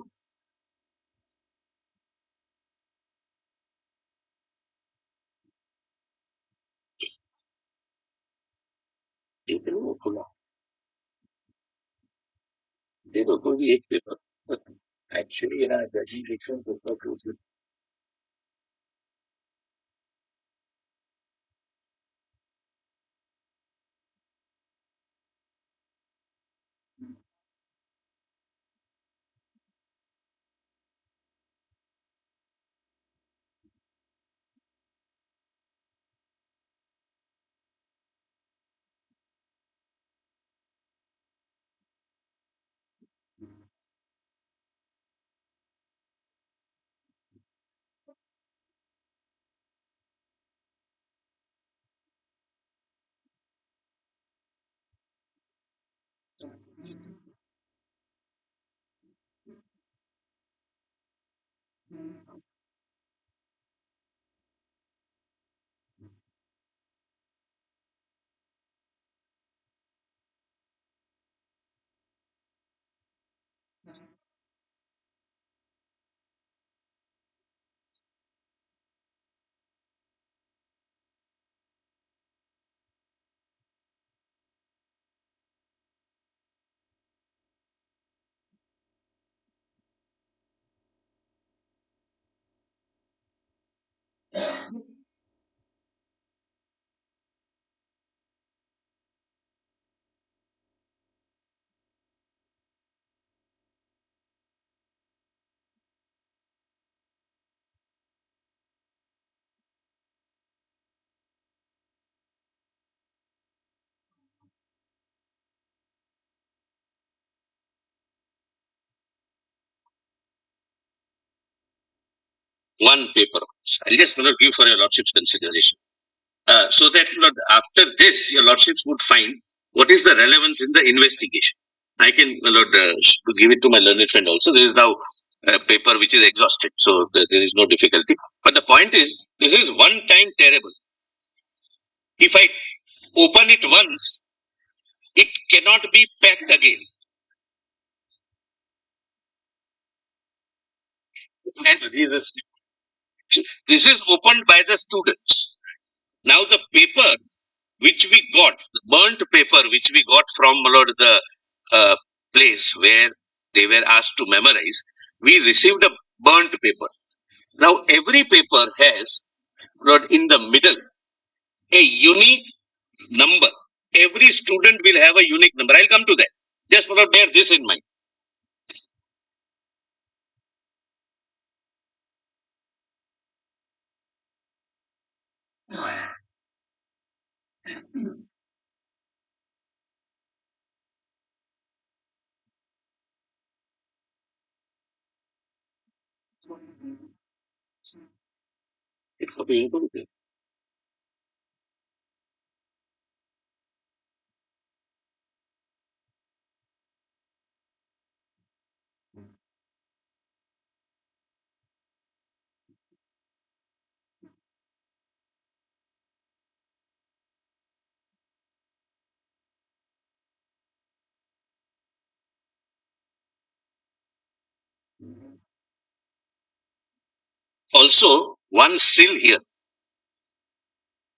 actually, you know, the election paper one paper. I'll just give for your lordship's consideration. So that after this, your lordships would find what is the relevance in the investigation. I can give it to my learned friend also. There is now a paper which is exhausted, so there is no difficulty. But the point is, this is one time terrible. If I open it once, it cannot be packed again. And this is opened by the students. Now the paper which we got, the burnt paper which we got from the place where they were asked to memorize, we received a burnt paper. Now every paper has in the middle a unique number. Every student will have a unique number. I'll come to that. Just bear this in mind. It will be included. Also, one seal here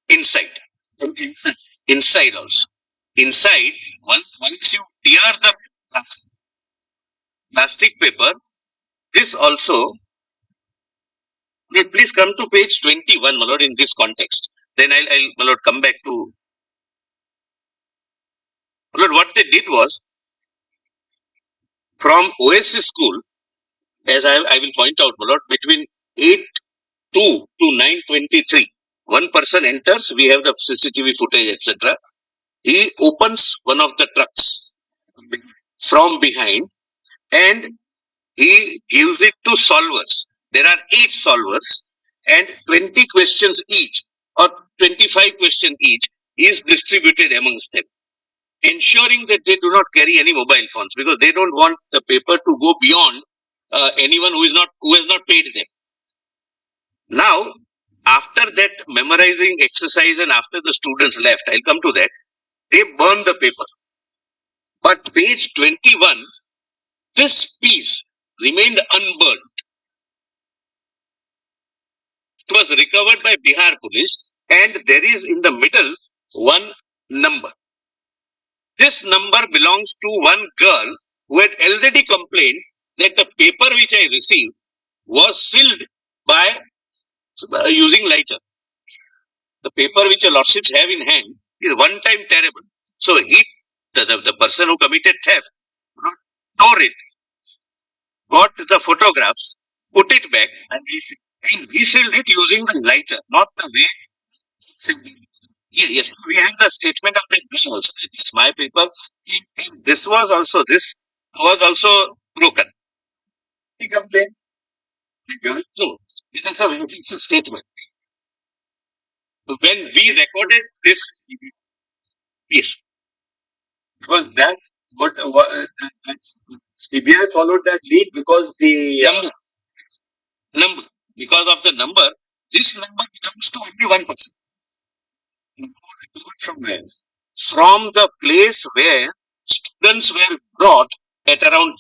inside. Inside also. Inside, once you tear the plastic paper, this also. Please come to page 21, my lord, in this context. Then I'll my lord, come back to. My lord, what they did was, from Oasis school, as I will point out, my lord, between 8:02 to 9:23, one person enters, we have the CCTV footage, etc. He opens one of the trucks from behind and he gives it to solvers. There are 8 solvers and 20 questions each or 25 questions each is distributed amongst them, ensuring that they do not carry any mobile phones because they don't want the paper to go beyond anyone who has not paid them. Now, after that memorizing exercise and after the students left, I'll come to that, they burn the paper. But page 21, this piece remained unburned. It was recovered by Bihar police and there is in the middle one number. This number belongs to one girl who had already complained that the paper which I received was sealed by using lighter. The paper which your lordships have in hand is one time terrible. So the person who committed theft tore it, got the photographs, put it back and resealed it using the lighter, not the way. Yes, we have the statement of that also. It's my paper. This was also broken. He complained. No, it's a statement. When we recorded this, yes, Because that's what CBI followed that lead because the number, because of the number, this number belongs to only one person. from where? From the place where students were brought at around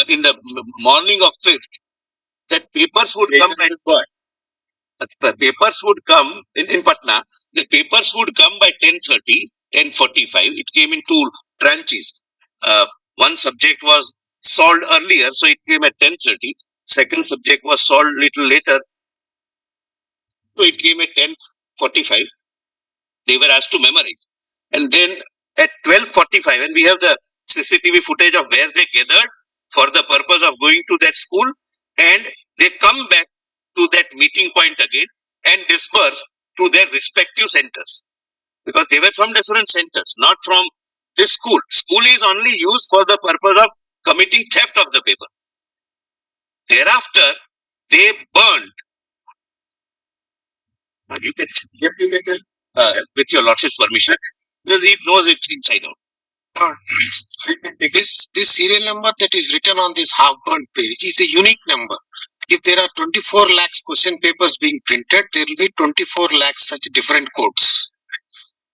in the morning of 5th, that papers would come by papers would come in Patna. The papers would come by 10:30, 10:45. It came in 2 tranches. One subject was solved earlier, so it came at 10:30. Second subject was solved little later, so it came at 10:45. They were asked to memorize, and then at 12:45, and we have the CCTV footage of where they gathered for the purpose of going to that school, and they come back to that meeting point again and disperse to their respective centers because they were from different centers, not from this school. School is only used for the purpose of committing theft of the paper. Thereafter, they burned You can with your lordship's permission, because he knows it inside out. This serial number that is written on this half-burnt page is a unique number. If there are 24 lakhs question papers being printed, there will be 24 lakhs such different codes.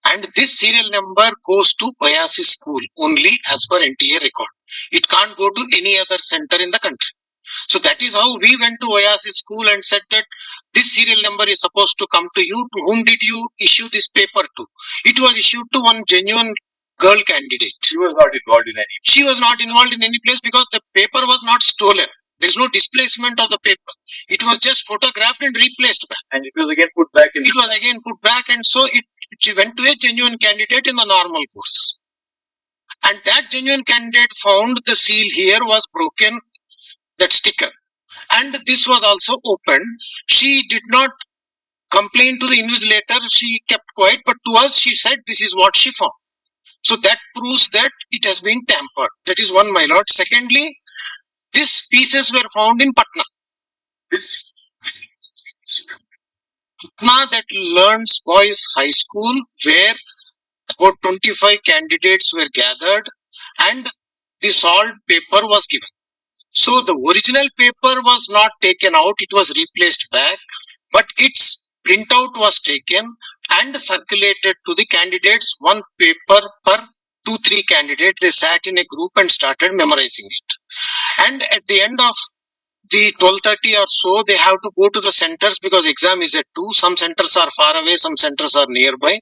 And this serial number goes to Oasis school only as per NTA record. It can't go to any other center in the country. So that is how we went to Oasis school and said that this serial number is supposed to come to you. To whom did you issue this paper to? It was issued to one genuine girl candidate. She was not involved in any. She was not involved in any place because the paper was not stolen. There is no displacement of the paper. It was just photographed and replaced back. And it was again put back in. It was again put back, and so she went to a genuine candidate in the normal course. And that genuine candidate found the seal here was broken, that sticker. And this was also opened. She did not complain to the invigilator. She kept quiet, but to us she said this is what she found. So that proves that it has been tampered. That is one, my lord. Secondly, these pieces were found in Patna. Patna, that learns boys high school, where about 25 candidates were gathered and the solved paper was given. So the original paper was not taken out, it was replaced back, but its printout was taken and circulated to the candidates, one paper per 2-3 candidates. They sat in a group and started memorizing it. And at the end of the 12:30 or so, they have to go to the centers because exam is at 2. Some centers are far away, some centers are nearby.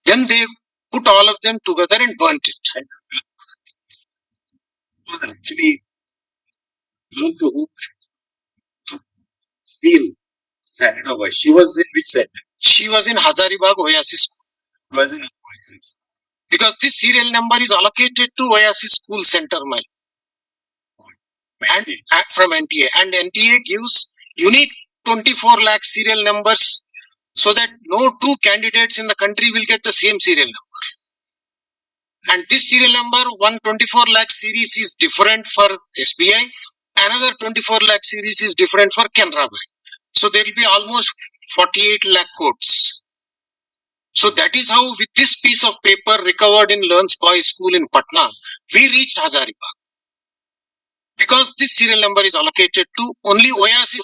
Then they put all of them together and burnt it. Actually, known to whom? Steel. Sanitova. She was in which center? She was in Hazaribagh Oasis School. Was in Oasis. Because this serial number is allocated to Oasis School Center, and from NTA. And NTA gives unique 24 lakh serial numbers so that no two candidates in the country will get the same serial number. And this serial number, 124 lakh series is different for SBI. Another 24 lakh series is different for Canara Bank. So there will be almost 48 lakh codes. So that is how, with this piece of paper recovered in Learns Boys School in Patna, we reached Hazaribagh. Because this serial number is allocated to only Oasis.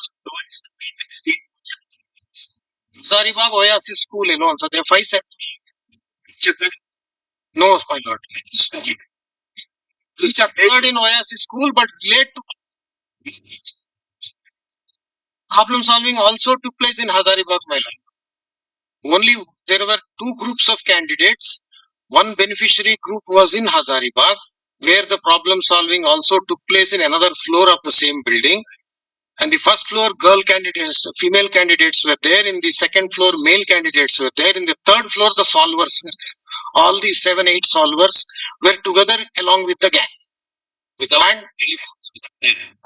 Hazaribagh Oasis School alone. So there are 5 centers. No, my lord. Which appeared in Oasis School but relate to problem solving also took place in Hazaribagh, my lord. Only there were 2 groups of candidates. One beneficiary group was in Hazaribagh, where the problem solving also took place in another floor of the same building. And the first floor, girl candidates, female candidates were there. In the second floor, male candidates were there. In the third floor, the solvers were there. All the 7-8 solvers were together along with the gang.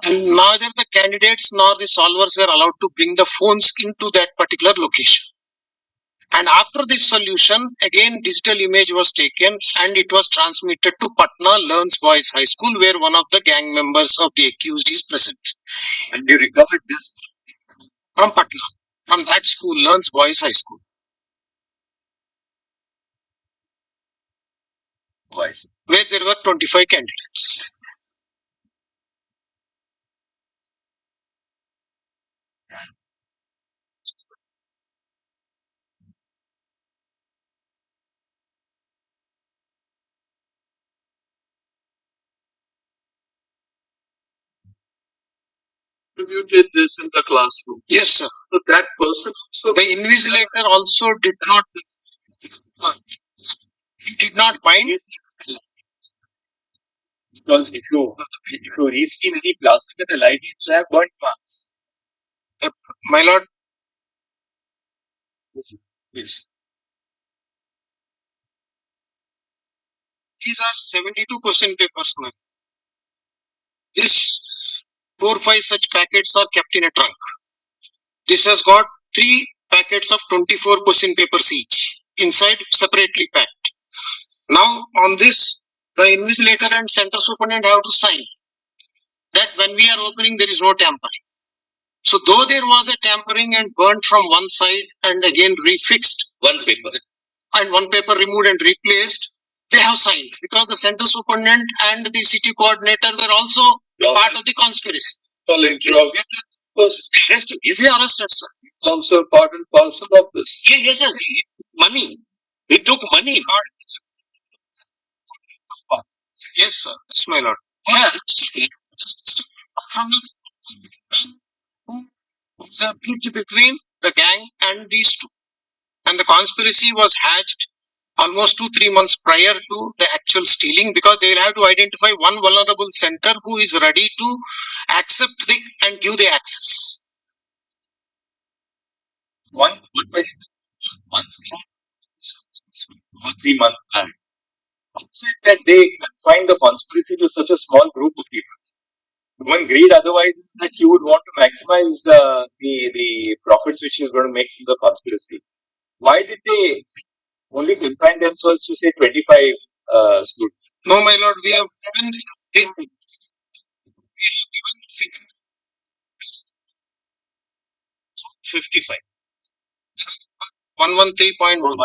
And neither the candidates nor the solvers were allowed to bring the phones into that particular location. And after this solution, again digital image was taken and it was transmitted to Patna Learns Boys High School, where one of the gang members of the accused is present. And you recovered this from Patna, from that school, Learns Boys High School. Where there were 25 candidates. You did this in the classroom. Yes, sir. So that person, so the invigilator also did not. He did not mind. Because if you receive any plastic at the light, it will have burnt marks. My lord. Yes. These are 72 question papers, man. This 4-5 such packets are kept in a trunk. This has got 3 packets of 24 question papers each, inside separately packed. Now on this, the invigilator and center superintendent have to sign that when we are opening, there is no tampering. So though there was a tampering and burnt from one side and again refixed, One paper. and one paper removed and replaced, they have signed because the center superintendent and the city coordinator were also part of the conspiracy. Arrested. If you arrested, sir. Also part and parcel of this. Yes, yes. Money. He took money. Yes, sir. Yes, my lord. Yeah. From the split between the gang and these two. And the conspiracy was hatched almost 2-3 months prior to the actual stealing, because they will have to identify one vulnerable center who is ready to accept and give the access. One question. 3 months plan. That they confine the conspiracy to such a small group of people. One greed otherwise is that he would want to maximize the profits which he is going to make from the conspiracy. Why did they only confine themselves to say 25 students? No, my lord, we have given the figure 55. 113.1.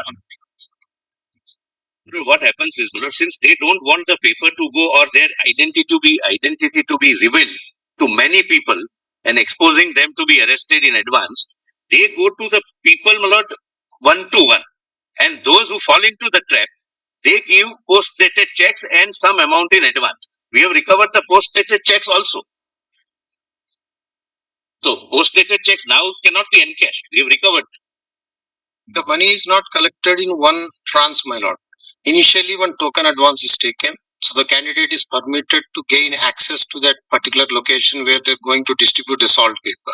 What happens is, since they don't want the paper to go or their identity to be revealed to many people and exposing them to be arrested in advance, they go to the people, my lord, 1-to-1. And those who fall into the trap, they give post-dated checks and some amount in advance. We have recovered the post-dated checks also. So post-dated checks now cannot be encashed. We have recovered. The money is not collected in one trance, my lord. Initially, one token advance is taken. So the candidate is permitted to gain access to that particular location where they're going to distribute the salt paper.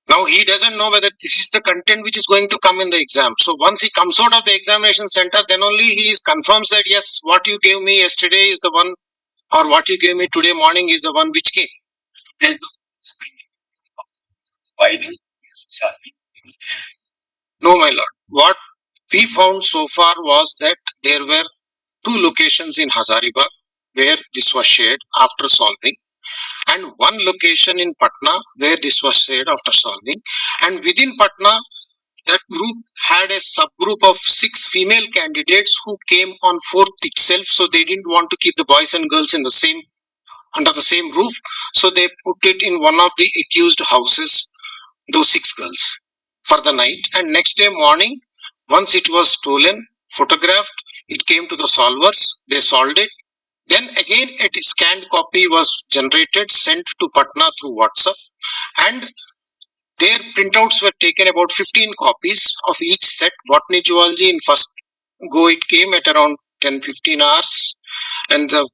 Now he doesn't know whether this is the content which is going to come in the exam. So once he comes out of the examination center, then only he confirms that yes, what you gave me yesterday is the one, or what you gave me today morning is the one which came. And why did No, my lord. What we found so far was that there were 2 locations in Hazaribagh where this was shared after solving, and 1 location in Patna where this was shared after solving. And within Patna, that group had a subgroup of 6 female candidates who came on 4th itself, so they didn't want to keep the boys and girls in the same, under the same roof, so they put it in one of the accused houses, those 6 girls, for the night. And next day morning, once it was stolen, photographed, it came to the solvers, they solved it. Then again a scanned copy was generated, sent to Patna through WhatsApp, and their printouts were taken, about 15 copies of each set. Botany zoology in first go it came at around 10-15 hours, and the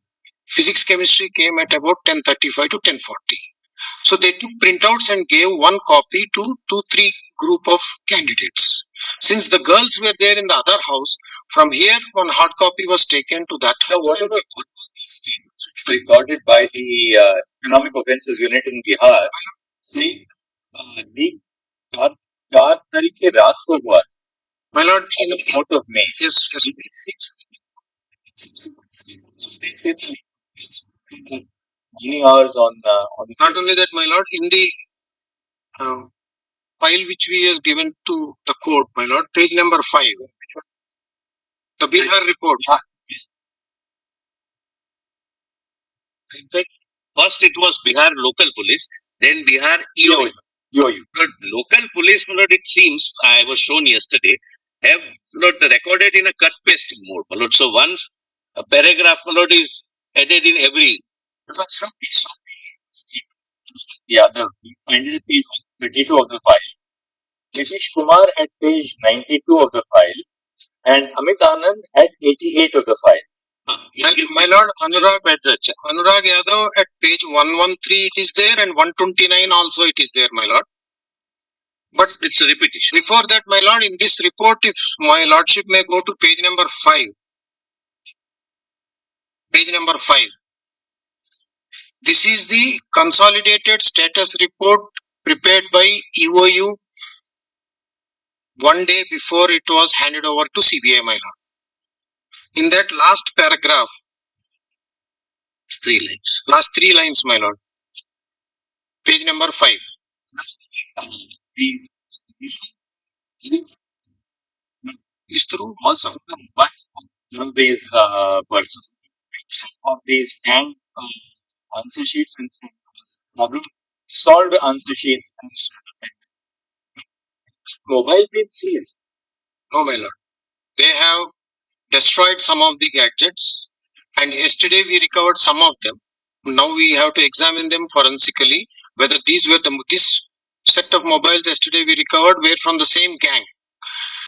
physics chemistry came at about 10:35 to 10:40. So they took printouts and gave 1 copy to 2-3 group of candidates. Since the girls were there in the other house, from here 1 hard copy was taken to that house. Now, whatever recorded by the Economic Offences Unit in Bihar, see, the 4 तारीख के रात को हुआ. My lord, on the 4th of May. yes. They say many hours on Not only that, my lord, in the file which we has given to the court, my lord, page number 5, the Bihar report. In fact, first it was Bihar local police, then Bihar EOU. But local police, my lord, it seems, I was shown yesterday, have, my lord, recorded in a cut paste mode, my lord. So once a paragraph, my lord, is added in every. Yeah, we find it at page 32 of the file. Nitish Kumar at page 92 of the file, and Amit Anand at 88 of the file. My lord, Anurag Yadav at page 113 it is there, and 129 also it is there, my lord. But It's a repetition. before that, my lord, in this report, if my lordship may go to page number 5. Page number 5. This is the consolidated status report prepared by EOU 1 day before it was handed over to CBI, my lord. In that last paragraph, It's 3 lines. last 3 lines, my lord. Page number 5. the issue is through also one these persons of these and answer sheets and problem solved answer sheets and mobile with CS. No, my lord. They have destroyed some of the gadgets, and yesterday we recovered some of them. Now we have to examine them forensically whether these were this set of mobiles yesterday we recovered were from the same gang.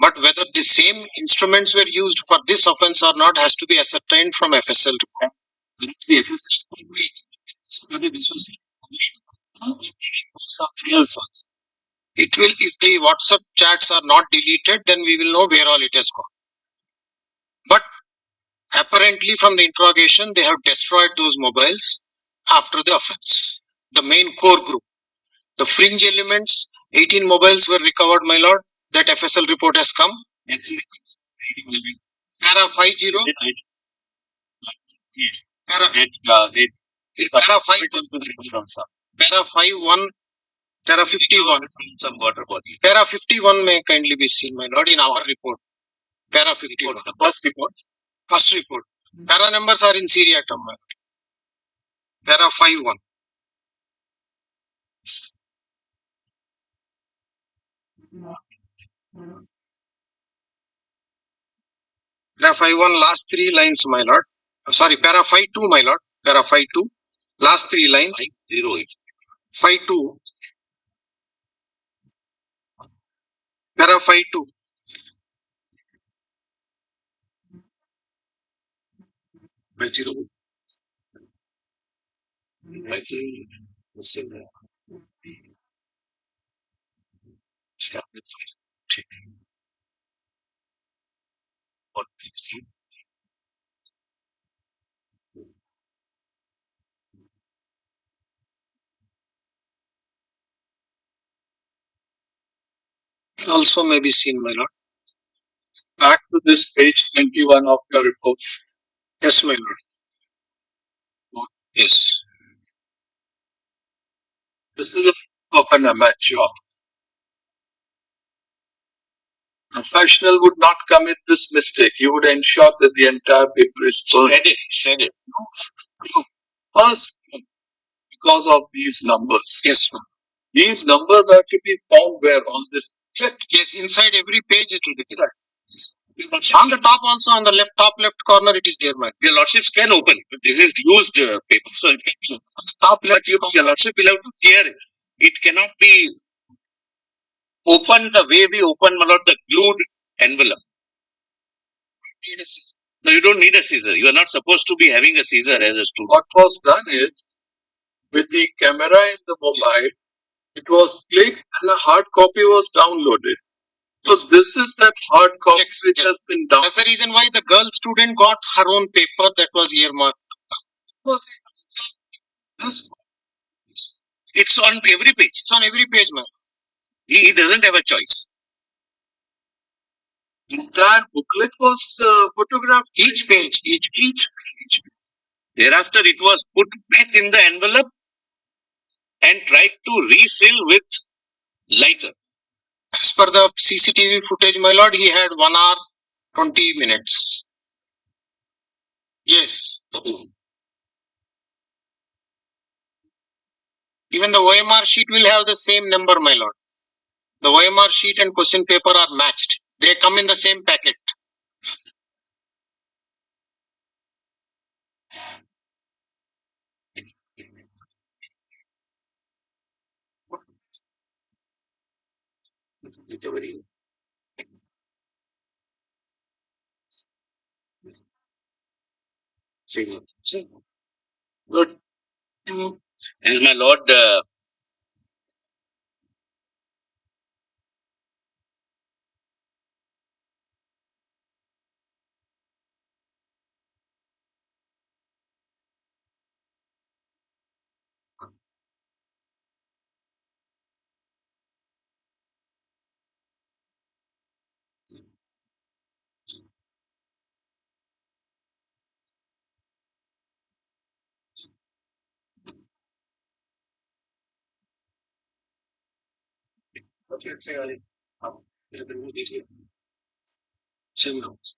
But whether the same instruments were used for this offense or not has to be ascertained from FSL report. The FSL could be studied something else also. It will, if the WhatsApp chats are not deleted, then we will know where all it has gone. But apparently from the interrogation, they have destroyed those mobiles after the offense. The main core group. The fringe elements, 18 mobiles were recovered, my lord. That FSL report has come. Para 50. Para 5. Para 51. Para 51. Some water body. Para 51 may kindly be seen, my lord, in our report. Para 51. First report. First report. Para numbers are in seriatim, my lord. Para 51. Para 51, last 3 lines, my lord. Sorry, para 52, my lord. Para 52, last 3 lines. 08. 52. Para 52. Also may be seen, my lord. back to this page 21 of your report. Yes, my lord. Yes. This is of an amateur. Professional would not commit this mistake. You would ensure that the entire paper is burned. Shred it. First, because of these numbers. Yes, ma'am. These numbers are to be found where on this. Yes, inside every page it will be there. On the top also, on the left, top left corner, it is there, man. Your lordships can open. This is used paper. So it can be on the top left. Your lordship will have to clear it. It cannot be opened the way we open, my lord, the glued envelope. No, you don't need a scissor. You are not supposed to be having a scissor as a student. What was done is, with the camera in the mobile, it was clicked and a hard copy was downloaded. So this is that hard copy which has been downloaded. That's the reason why the girl student got her own paper that was earmarked. It's on every page. It's on every page, man. He doesn't have a choice. Entire booklet was photographed. Each page. Thereafter, it was put back in the envelope and tried to reseal with lighter. As per the CCTV footage, my lord, he had 1 hour, 20 minutes. Yes. Even the OMR sheet will have the same number, my lord. The OMR sheet and question paper are matched. They come in the same packet. Good. As my lord, Same rules.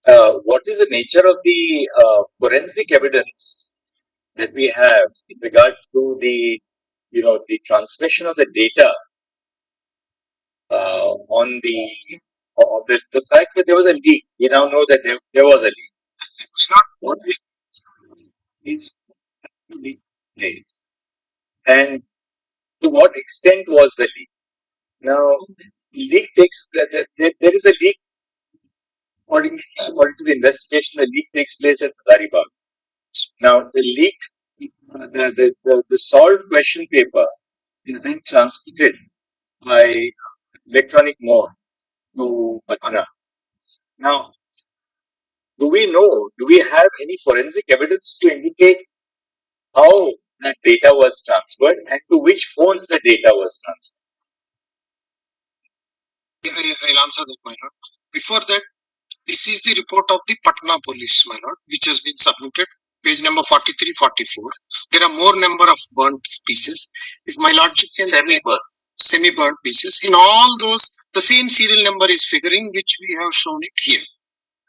What is the nature of the forensic evidence that we have in regard to the, the transmission of the data on the fact that there was a leak? We now know that there was a leak. What is leak place, and to what extent was the leak? Now, leak takes there is a leak. According to the investigation, the leak takes place at Haribagh. Now, the leak, the solved question paper is then transmitted by electronic mode to Patna. Now, do we have any forensic evidence to indicate how that data was transferred and to which phones the data was transferred? I'll answer that, my lord. Before that, this is the report of the Patna police, my lord, which has been submitted, page number 43, 44. There are more number of burnt pieces. If my lordship can semi-burnt pieces. In all those, the same serial number is figuring, which we have shown it here.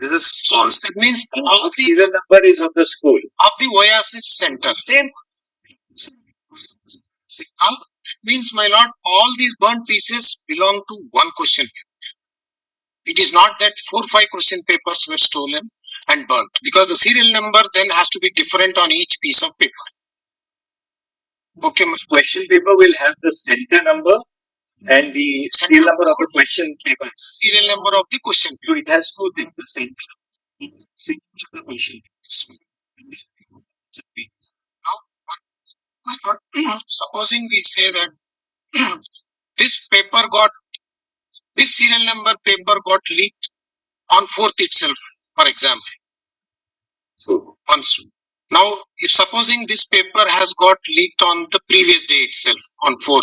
This is So that means all the serial number is of the school. Of the Oasis Center. Same. Now, that means, my lord, all these burnt pieces belong to one question paper. It is not that 4 or 5 question papers were stolen and burnt, because the serial number then has to be different on each piece of paper. Okay, question paper will have the center number and the serial number of the question paper. Serial number of the question paper. So it has to be the center of the question. Now, supposing we say that this serial number paper got leaked on 4th itself, for example. So now, if supposing this paper has got leaked on the previous day itself, on 4th,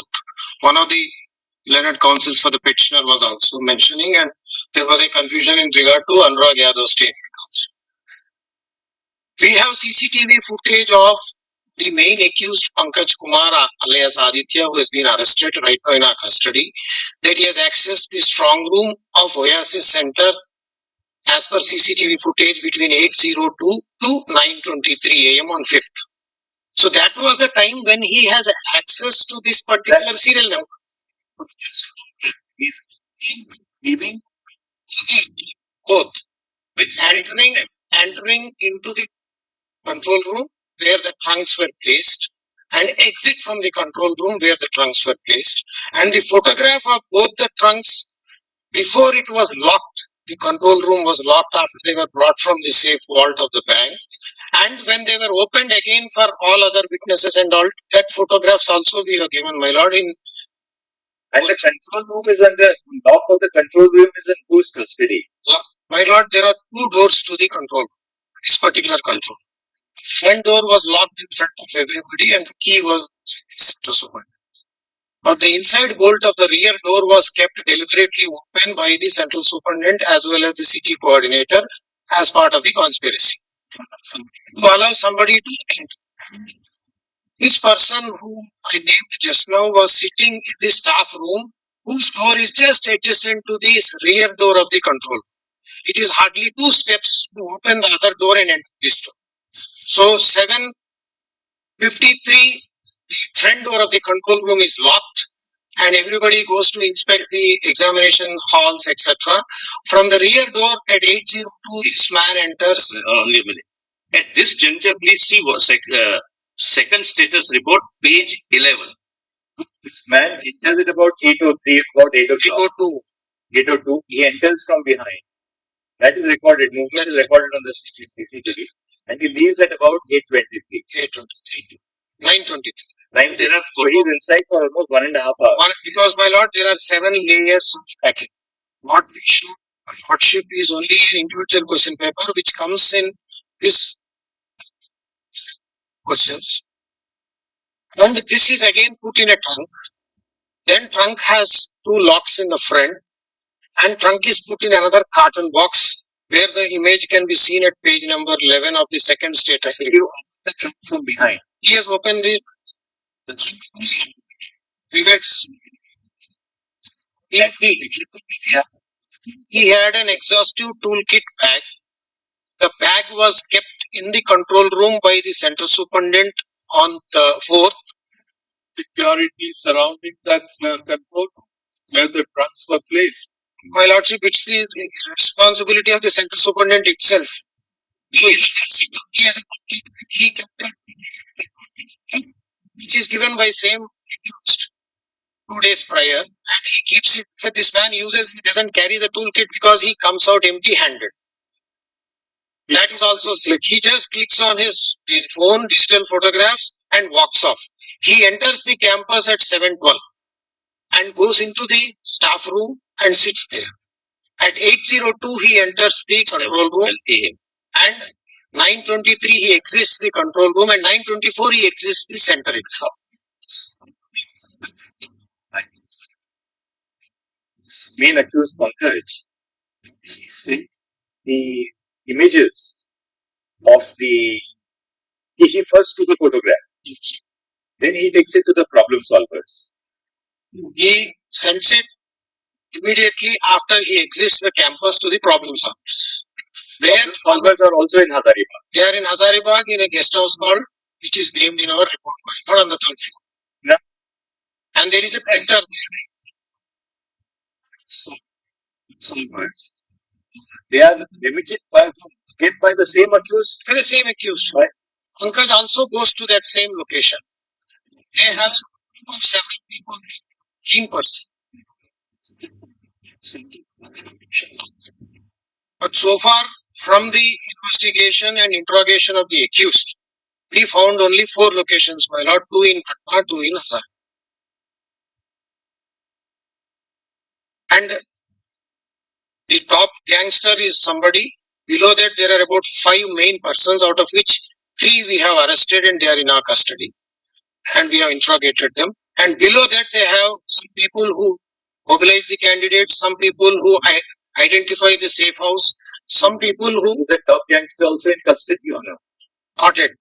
one of the learned counsels for the petitioner was also mentioning, and there was a confusion in regard to Anurag Yadav's statement also. We have CCTV footage of the main accused Pankaj Kumar alias Aditya, who has been arrested right now in our custody, that he has accessed the strong room of Oasis Center as per CCTV footage between 8:02 to 9:23 a.m. on 5th. So that was the time when he has access to this particular serial number. he's leaving Both. Entering into the control room where the trunks were placed and exit from the control room where the trunks were placed. And the photograph of both the trunks before it was locked. The control room was locked after they were brought from the safe vault of the bank. And when they were opened again for all other witnesses and all, that photographs also we have given, my lord. And the control room is under lock of the control room is in whose custody? My lord, there are 2 doors to the control room. This particular control. Front door was locked in front of everybody and the key was open. But the inside bolt of the rear door was kept deliberately open by the central superintendent as well as the city coordinator as part of the conspiracy. To allow somebody to enter. This person whom I named just now was sitting in the staff room whose door is just adjacent to this rear door of the control. It is hardly 2 steps to open the other door and enter this door. So 7:53, the front door of the control room is locked and everybody goes to inspect the examination halls, etc. From the rear door at 8:02, this man enters. Only a minute. At this juncture, please see what second status report, page 11. This man enters at about 8:03, about 8 o'clock. 8:02. 8:02. He enters from behind. That is recorded. Movement is recorded on the CCTV. And he leaves at about 8:23. 8:23. 9:23. There are So he's inside for almost 1.5 hours. Because, my lord, there are 7 layers of packing. What we show, my lordship, is only an individual question paper which comes in this questions. And this is again put in a trunk. Then trunk has 2 locks in the front. And trunk is put in another carton box where the image can be seen at page number 11 of the second status review. The trunk from behind. He has opened the rivets. He had an exhaustive toolkit bag. The bag was kept in the control room by the center superintendent on the 4th. Security surrounding that control where the trunks were placed. My lordship, it's the responsibility of the center superintendent itself. So he has he kept it, which is given by same accused 2 days prior, and he keeps it. But this man uses, he doesn't carry the toolkit because he comes out empty-handed. That is also slick. He just clicks on his phone, digital photographs, and walks off. He enters the campus at 7:12 and goes into the staff room and sits there. At 8:02, he enters the control room, and 9:23 he exits the control room, and 9:24 he exits the center itself. Main accused Pankaj, he sent the images of the. He first took the photograph. Then he takes it to the problem solvers. He sends it immediately after he exits the campus to the problem solvers. Where Solvers are also in Hazaribagh. they are in Hazaribagh in a guest house called, which is named in our report, not on the 3rd floor. No. And there is a printer there. Solvers. They are limited by the same accused. The same accused. Right. Pankaj also goes to that same location. They have of several people in person. But so far, from the investigation and interrogation of the accused, we found only 4 locations, my lord, 2 in Patna, 2 in Hazar. And the top gangster is somebody. Below that, there are about 5 main persons, out of which 3 we have arrested and they are in our custody. And we have interrogated them. And below that, they have some people who mobilize the candidates, some people who identify the safe house, some people who. The top gangster also in custody or no? Not yet.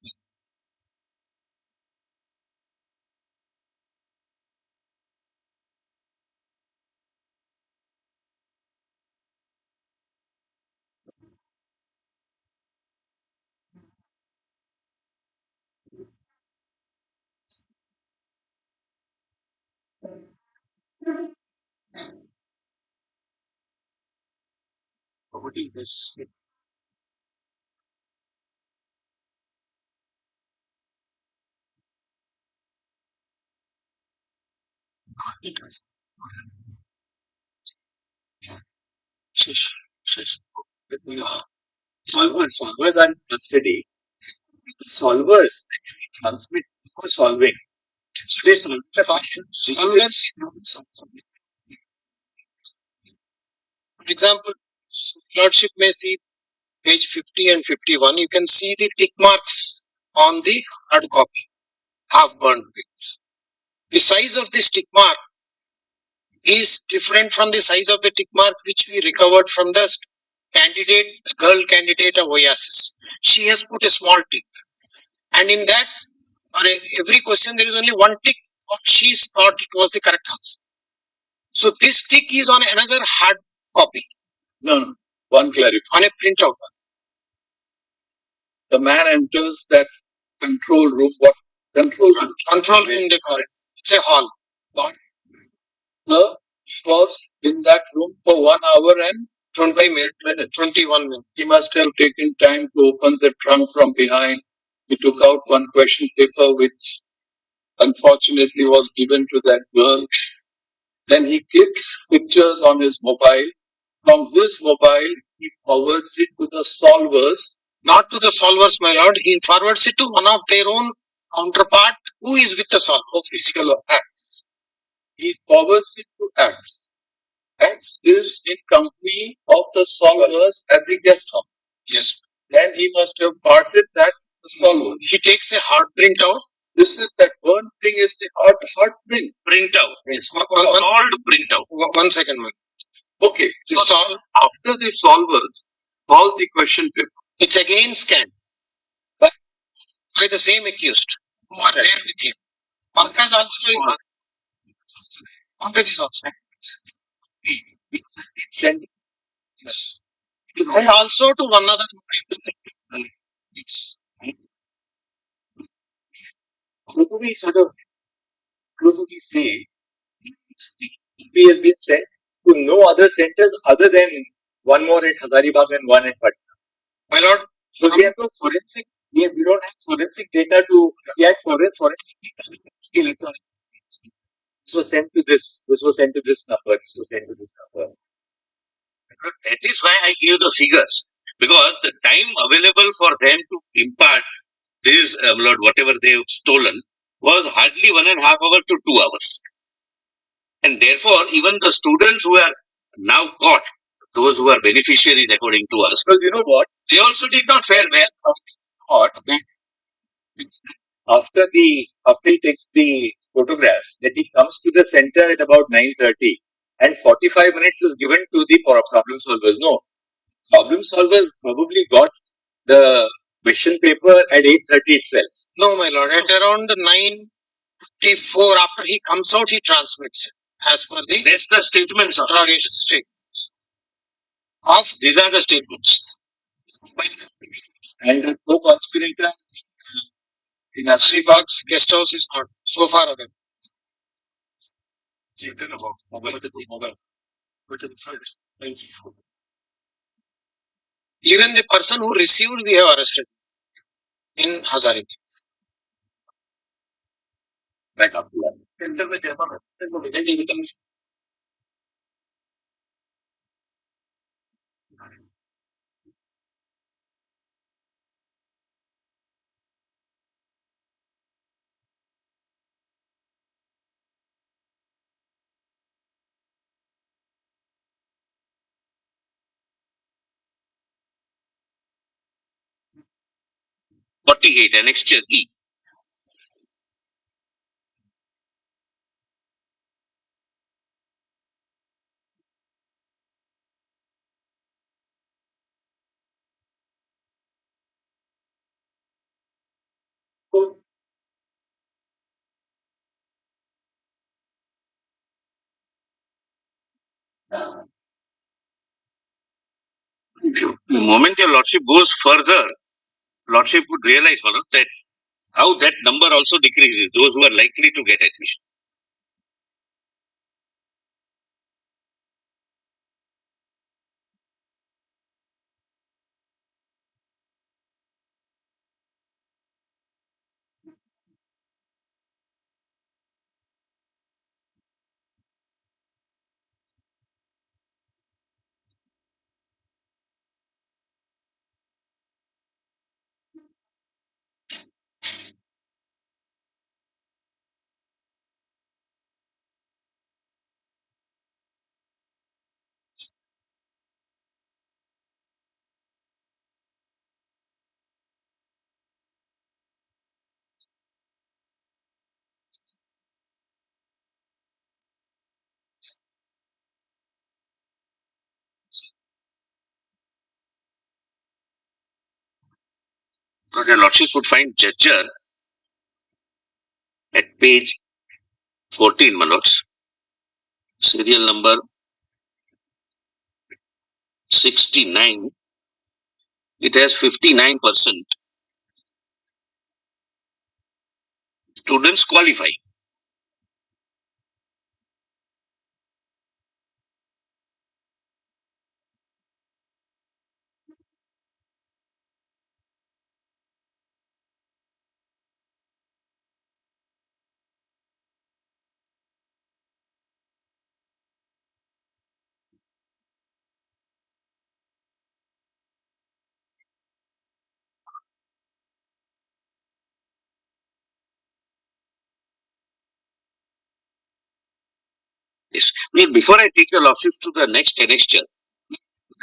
What is this? Solvers are in custody. Solvers transmit for solving. Solvers. For example, Lordship may see page 50 and 51. You can see the tick marks on the hard copy, half burned papers. The size of this tick mark is different from the size of the tick mark which we recovered from the candidate, the girl candidate of Oasis. She has put a small tick, and in that, or every question there is only one tick. She thought it was the correct answer. So this tick is on another hard copy, No. One clarify. on a printout. The man enters that control room. What control room? Control in the corridor. It's a hall. No, he was in that room for 1 hour and 20 minutes, 21 minutes. he must have taken time to open the trunk from behind. He took out one question paper which unfortunately was given to that girl. Then he clicks pictures on his mobile. From his mobile, he forwards it to the solvers. Not to the solvers, my lord. He forwards it to one of their own counterpart who is with the solvers. Physical acts. He forwards it to X. X is in company of the solvers at the guest house. Yes. Then he must have parted that to the solvers. He takes a hard printout. This is that one thing is the hard print. Printout. Called Printout. 1 second, man. Okay. So after the solvers solve the question paper. It's again scanned by the same accused who are there with him. Pankaj also is. Pankaj is also. Yes. And also to one other. Yes. So do we sort of closely say he has been sent to no other centers other than one more at Hazaribagh and one at Patna. My lord, So we have no forensic. We don't have forensic data to get forensic data. Electronic. This was sent to this. This was sent to this number. This was sent to this number. That is why I gave the figures, because the time available for them to impart this, whatever they have stolen, was hardly 1.5 hours to 2 hours. And therefore, even the students who are now caught, those who are beneficiaries according to us, Because you know what? they also did not fare well. Thought after he takes the photograph, that he comes to the center at about 9:30, and 45 minutes is given to the problem solvers. No, problem solvers probably got the question paper at 8:30 itself. no, my lord. At around 9:54, after he comes out, he transmits it as per the That's the statements of. interrogation statements. These are the statements. And the co-conspirator In Hazaribag's guest house is not so far away. Even the person who received, we have arrested in Hazaribagh. back up to that. 48, annexure E. The moment your lordship goes further, lordship would realize that how that number also decreases, those who are likely to get admission. But your lordships would find judger at page 14, my lords. serial number 69, it has 59% students qualify. Yes. Now, before I take your losses to the next annexure,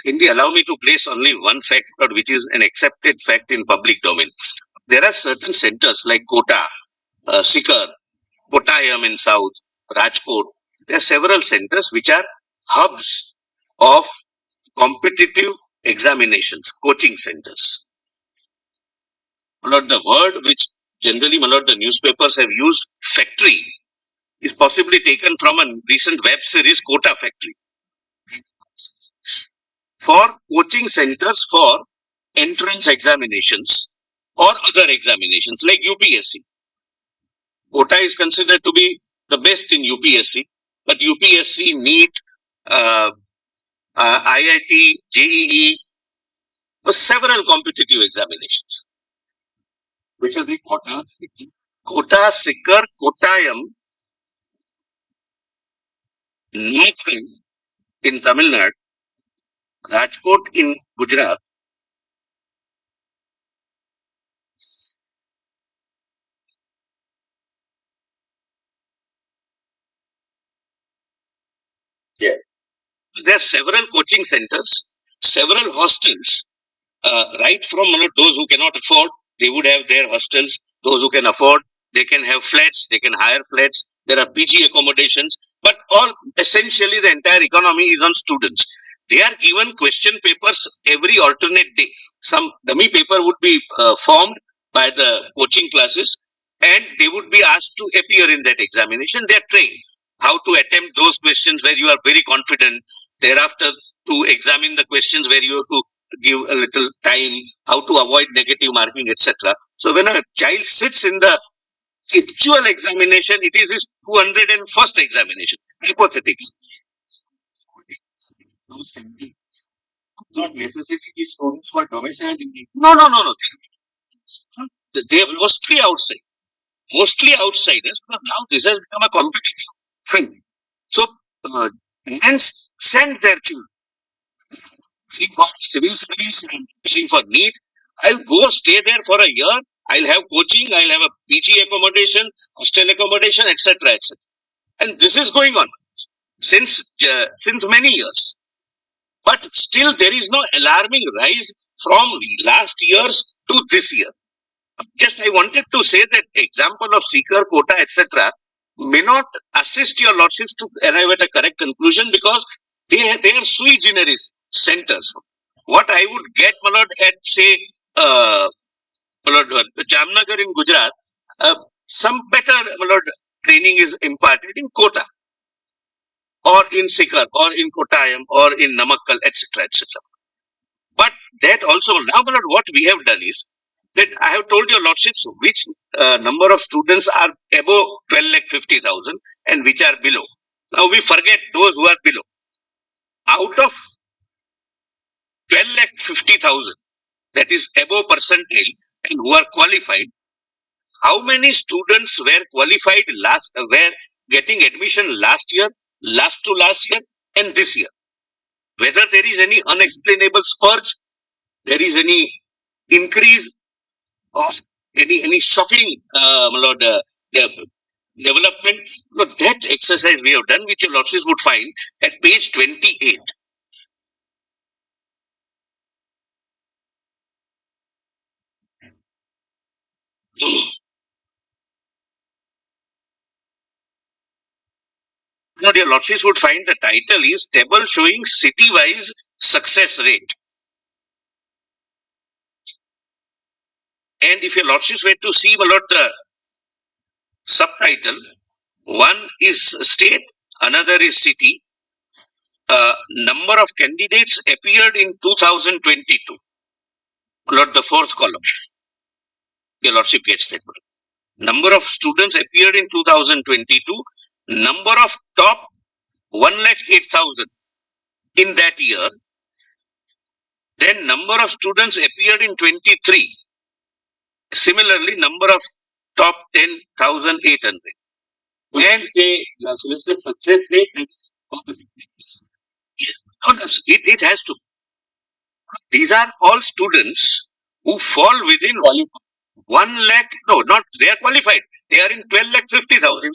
can you allow me to place only one fact, which is an accepted fact in public domain? There are certain centers like Kota, Sikar, Kottayam in South, Rajkot. There are several centers which are hubs of competitive examinations, coaching centers. The word which generally the newspapers have used, factory, is possibly taken from a recent web series, Kota Factory. For coaching centers for entrance examinations or other examinations like UPSC. Kota is considered to be the best in UPSC, but UPSC, NEET, IIT, JEE, several competitive examinations. Which are the Kota? Kota, Sikar, Kottayam, Namakkal in Tamil Nadu, Rajkot in Gujarat, there are several coaching centers, several hostels, right from those who cannot afford, they would have their hostels. Those who can afford, they can have flats, they can hire flats. There are PG accommodations, but all essentially the entire economy is on students. They are given question papers every alternate day. Some dummy paper would be formed by the coaching classes, and they would be asked to appear in that examination. They are trained how to attempt those questions where you are very confident. Thereafter, to examine the questions where you have to give a little time, how to avoid negative marking, etc. So when a child sits in the actual examination, it is his 201st examination, hypothetically. Not necessarily these students who are domiciled in the No. They are mostly outside. Mostly outsiders, because now this has become a competitive thing. So parents send their children. For civil service, preparing for NEET, I'll go stay there for a year. I'll have coaching. I'll have a PG accommodation, hostel accommodation, etc., etc. And this is going on since many years. But still, there is no alarming rise from last year's to this year. Just I wanted to say that example of seeker quota, etc., may not assist your lordships to arrive at a correct conclusion, because they are sui generis centers. What I would get, my lord, at say Jamnagar in Gujarat, some better, my lord, training is imparted in Kota or in Sikar or in Kottayam or in Namakkal, etc., etc. But that also, now, my lord, what we have done is that I have told your lordships which number of students are above 12,50,000 and which are below. Now we forget those who are below. Out of 12,50,000, that is above percentile and who are qualified, how many students were qualified were getting admission last year, last to last year, and this year? Whether there is any unexplainable spurge, there is any increase or any shocking development. No, that exercise we have done, which your lordships would find at page 28. Now, your lordships would find the title is table showing city-wise success rate. And if your lordships were to see, my lord, the subtitle, one is state, another is city. Number of candidates appeared in 2022. Lord, the fourth column. Your Lordship gets paper. Number of students appeared in 2022. Number of top 1,08,000 in that year. Then number of students appeared in 23. Similarly, number of top 10,800. And say, so it's the success rate is It has to. These are all students who fall within 1 lakh. No, not they are qualified. They are in 12,50,000.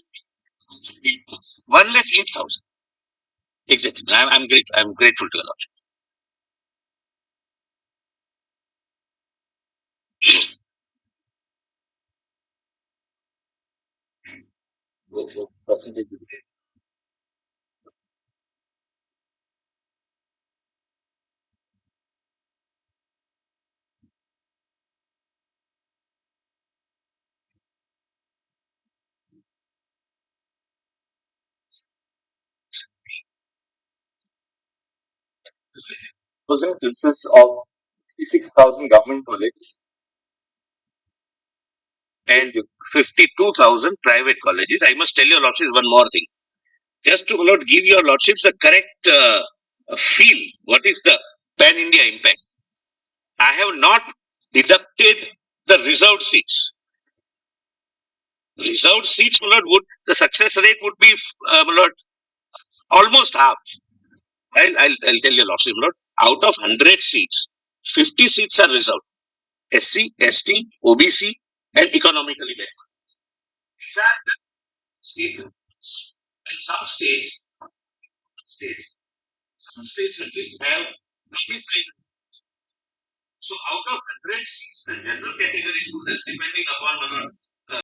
1,08,000. Exactly. I'm grateful to your Lordship. percentage. Percent consists of 66,000 government colleges And 52,000 private colleges. I must tell your Lordships one more thing. Just to Lord, give your Lordships the correct feel. What is the pan India impact? I have not deducted the reserved seats. Reserved seats, my Lord, the success rate would be, my Lord, almost half. I'll tell your Lordship, my Lord, out of 100 seats, 50 seats are reserved. SC, ST, OBC, and economically backward. These are the states. And some states at least have 95. So out of 100 seats, the general category users, depending upon